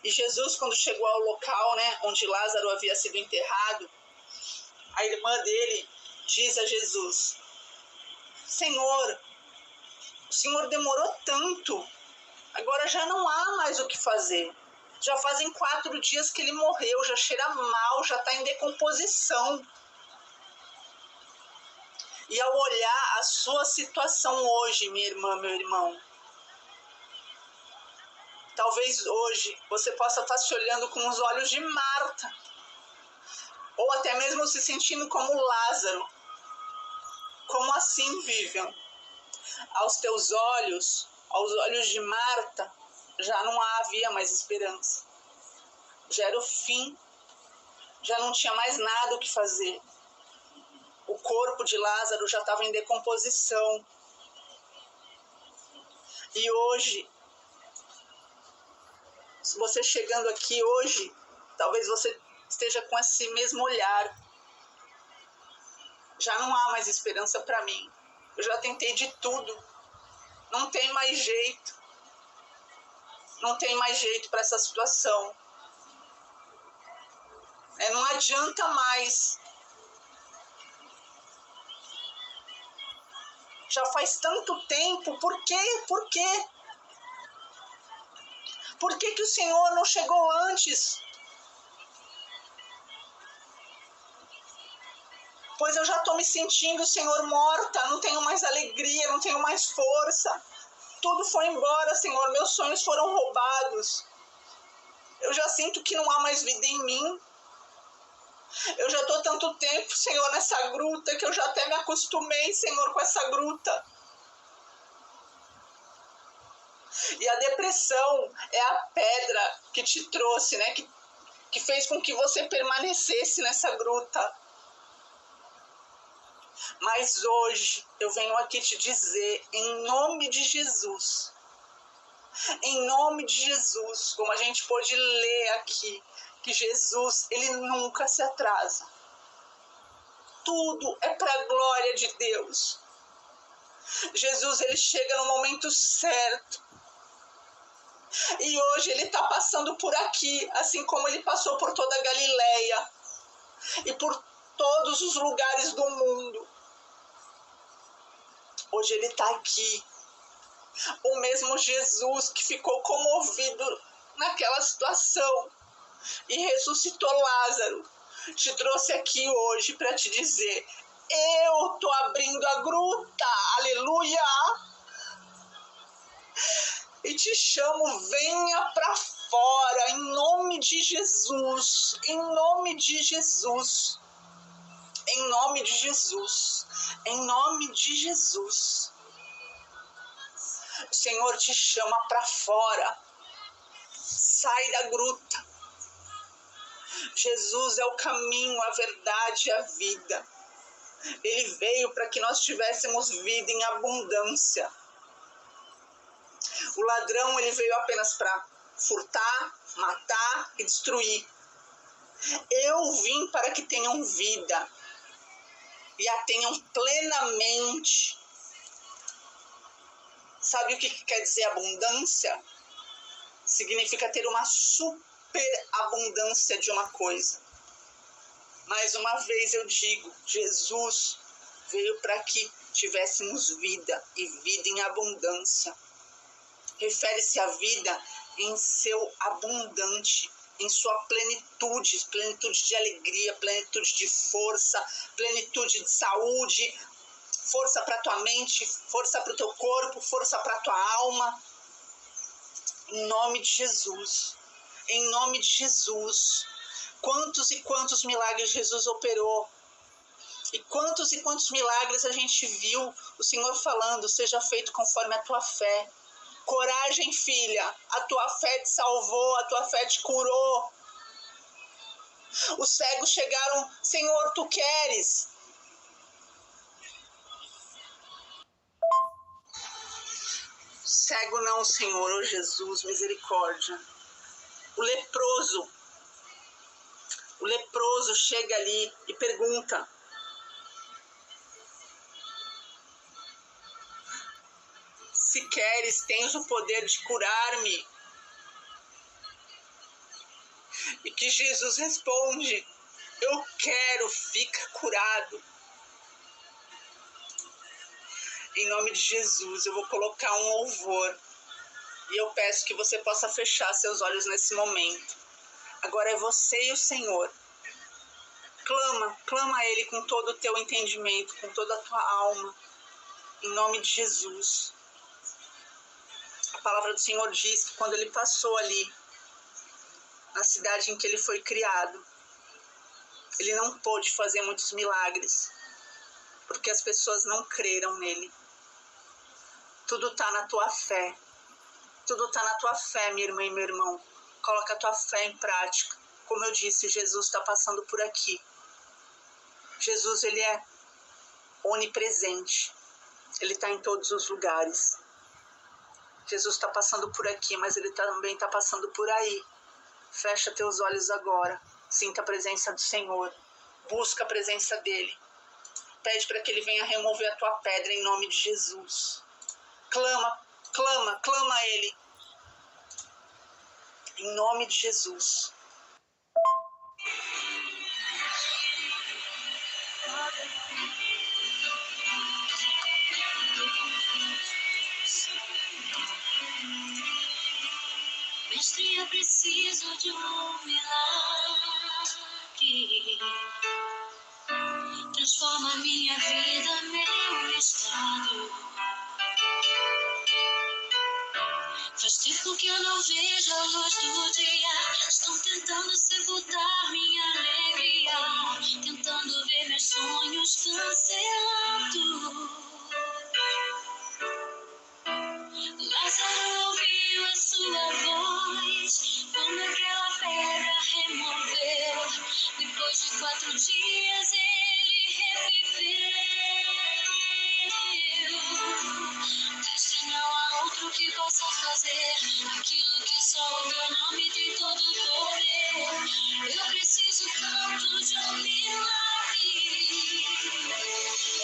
E Jesus, quando chegou ao local, né, onde Lázaro havia sido enterrado, a irmã dele diz a Jesus: Senhor, o Senhor demorou tanto, agora já não há mais o que fazer. Já fazem 4 dias que ele morreu, já cheira mal, já está em decomposição. E ao olhar a sua situação hoje, minha irmã, meu irmão, talvez hoje você possa estar se olhando com os olhos de Marta, ou até mesmo se sentindo como Lázaro. Como assim, Vivian? Aos teus olhos, aos olhos de Marta, já não havia mais esperança. Já era o fim, já não tinha mais nada o que fazer. O corpo de Lázaro já estava em decomposição. E hoje, você chegando aqui hoje, talvez você esteja com esse mesmo olhar. Já não há mais esperança para mim. Eu já tentei de tudo. Não tem mais jeito. Não tem mais jeito para essa situação. Não adianta mais. Já faz tanto tempo. Por quê? Por quê? Por que que o Senhor não chegou antes? Pois eu já estou me sentindo, Senhor, morta. Não tenho mais alegria, não tenho mais força. Tudo foi embora, Senhor. Meus sonhos foram roubados. Eu já sinto que não há mais vida em mim. Eu já estou tanto tempo, Senhor, nessa gruta, que eu já até me acostumei, Senhor, com essa gruta. E a depressão é a pedra que te trouxe, né? Que fez com que você permanecesse nessa gruta. Mas hoje eu venho aqui te dizer, em nome de Jesus, em nome de Jesus, como a gente pôde ler aqui, que Jesus, ele nunca se atrasa. Tudo é para a glória de Deus. Jesus, ele chega no momento certo. E hoje ele está passando por aqui, assim como ele passou por toda a Galileia e por todos os lugares do mundo. Hoje ele está aqui O mesmo Jesus que ficou comovido naquela situação e ressuscitou Lázaro, te trouxe aqui hoje para te dizer: eu tô abrindo a gruta, aleluia! E te chamo, venha para fora, em nome de Jesus, em nome de Jesus, em nome de Jesus, em nome de Jesus. O Senhor te chama para fora, sai da gruta. Jesus é o caminho, a verdade e a vida. Ele veio para que nós tivéssemos vida em abundância. O ladrão, ele veio apenas para furtar, matar e destruir. Eu vim para que tenham vida e a tenham plenamente. Sabe o que quer dizer abundância? Significa ter uma superabundância de uma coisa. Mais uma vez eu digo, Jesus veio para que tivéssemos vida e vida em abundância. Refere-se à vida em seu abundante, em sua plenitude, plenitude de alegria, plenitude de força, plenitude de saúde, força para tua mente, força para o teu corpo, força para tua alma. Em nome de Jesus, em nome de Jesus. Quantos e quantos milagres Jesus operou. E quantos milagres a gente viu o Senhor falando: seja feito conforme a tua fé. Coragem, filha, a tua fé te salvou, a tua fé te curou. Os cegos chegaram: Senhor, tu queres? Cego não, Senhor, oh Jesus, misericórdia. O leproso chega ali e pergunta: se queres, tens o poder de curar-me? E que Jesus responde: eu quero, fica curado. Em nome de Jesus, eu vou colocar um louvor e eu peço que você possa fechar seus olhos nesse momento. Agora é você e o Senhor. Clama a Ele com todo o teu entendimento, com toda a tua alma. Em nome de Jesus. A palavra do Senhor diz que quando Ele passou ali, na cidade em que Ele foi criado, Ele não pôde fazer muitos milagres, porque as pessoas não creram nele. Tudo está na tua fé. Tudo está na tua fé, minha irmã e meu irmão. Coloca a tua fé em prática. Como eu disse, Jesus está passando por aqui. Jesus, ele é onipresente. Ele está em todos os lugares. Jesus está passando por aqui, mas ele também está passando por aí. Fecha teus olhos agora. Sinta a presença do Senhor. Busca a presença dele. Pede para que ele venha remover a tua pedra em nome de Jesus. Clama a ele. Em nome de Jesus. Mestre, eu preciso de um milagre. Transforma minha vida, meu estado. Faz tempo que eu não vejo a luz do dia. Estão tentando sepultar minha alegria, tentando ver meus sonhos cancelando. Lázaro ouviu a sua voz quando aquela pedra removeu. Depois de 4 dias ele reviveu. Mestre, não há outro que possa fazer aquilo que só o teu nome tem todo o poder. Eu preciso tanto de um milagre.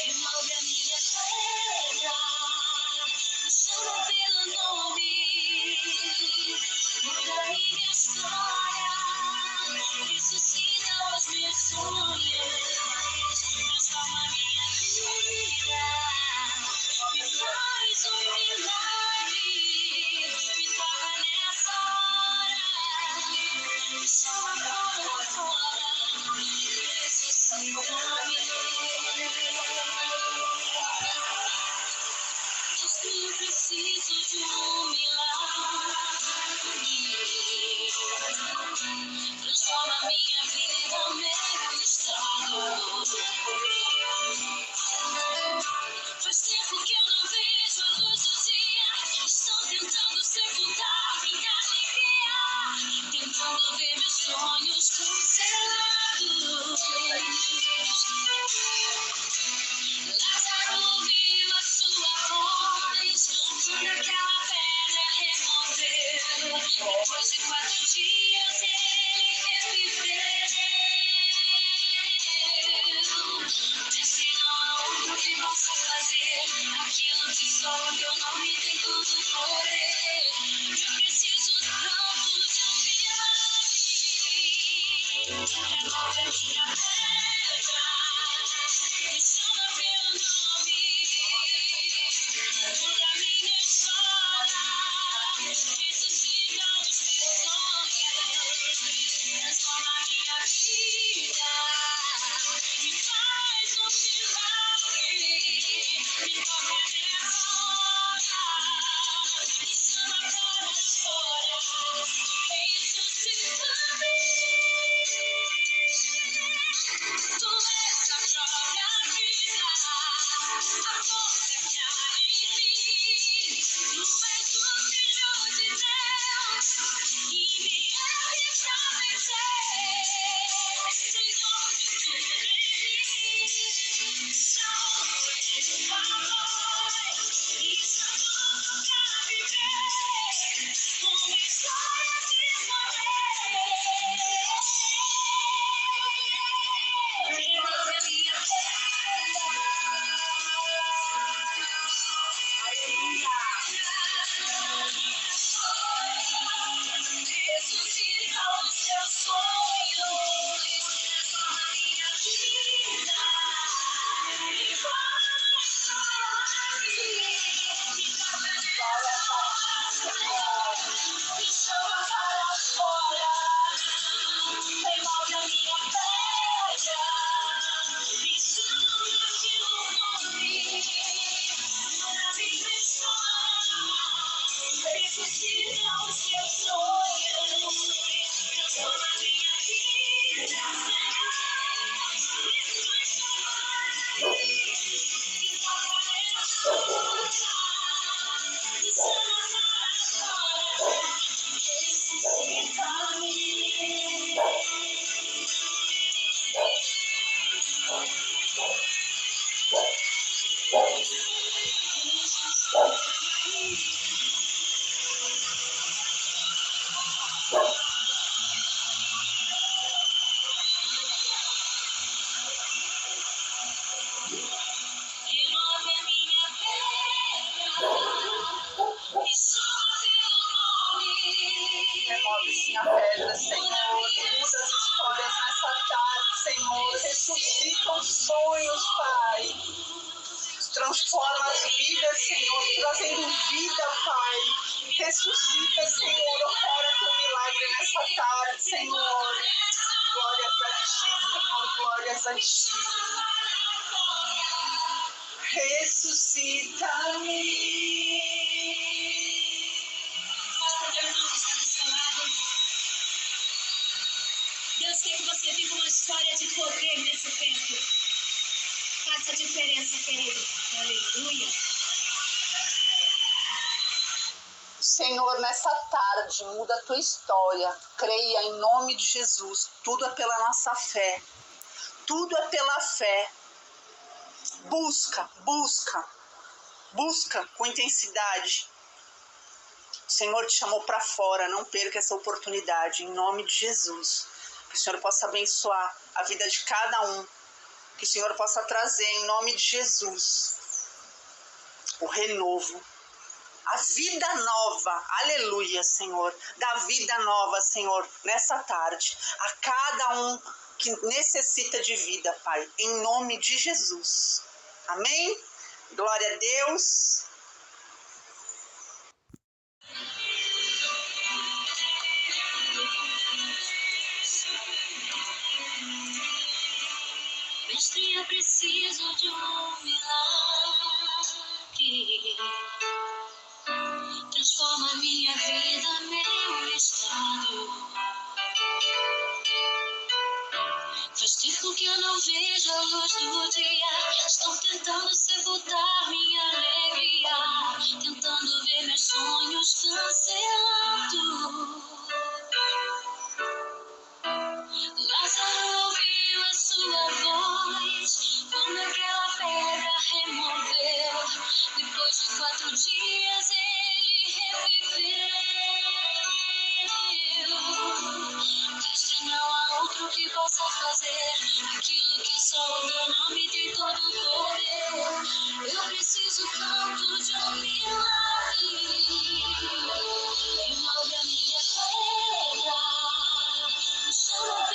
Remove a minha pedra, me chama pelo nome, muda a minha história, ressuscita os meus sonhos, transforma minha vida, me faz um milagre. só o teu nome tem todo o poder. Eu preciso tanto de um milagre. Remove a minha pedra, me chama pelo nome. Muda minha história, ressuscita os meus sonhos. Transforma minha vida, me faz um milagre. Me toca nessa hora, me chama para fora. Ressuscita-me. Tu és a própria vida, a força que há em mim. Tu és o Filho de Deus e me ergues a vencer. Senhor de tudo em mim, salvo de favor e chamando pra viver uma história de poder. Remove a minha pedra. Ressuscita os teus sonhos. Transforma minha vida. Me faz me toca nessa hora. Me chama para fora. Remove a minha pedra. Me chama pelo nome. Muda minha história. Ressuscita os teus sonhos. Transforma minha vida. Me toca nessa hora. Me chama para fora. Remove a minha pedra, me chama pelo nome. Remove sim a pedra, Senhor. Muda as histórias nessa tarde, Senhor. Ressuscita os sonhos, Pai. Transforma as vidas, Senhor. Trazendo vida, Pai. Ressuscita, Senhor. Opera teu milagre nessa tarde, Senhor. Glórias a ti, Senhor. Glórias a ti. Ressuscita-me. Deus quer que você viva uma história de poder nesse tempo. Faça a diferença, querido. Aleluia. Senhor, nessa tarde, muda a tua história. Creia em nome de Jesus. Tudo é pela nossa fé. Tudo é pela fé. Busca, busca, busca com intensidade. O Senhor te chamou para fora. Não perca essa oportunidade. Em nome de Jesus. Que o Senhor possa abençoar a vida de cada um. Que o Senhor possa trazer, em nome de Jesus, o renovo. A vida nova, aleluia, Senhor, da vida nova, Senhor, nessa tarde, a cada um que necessita de vida, Pai, em nome de Jesus, amém? Glória a Deus. Mestre, eu preciso de um milagre. Transforma minha vida, meu estado. Faz tempo que eu não vejo a luz do dia. Estão tentando sepultar minha alegria, tentando ver meus sonhos cancelando. Lázaro ouviu a sua voz quando aquela pedra removeu. Depois de 4 dias ele reviveu. Mestre, não há outro que possa possa fazer aquilo que só o teu nome tem todo o poder. Eu preciso tanto de um milagre. Remove a minha pedra, chama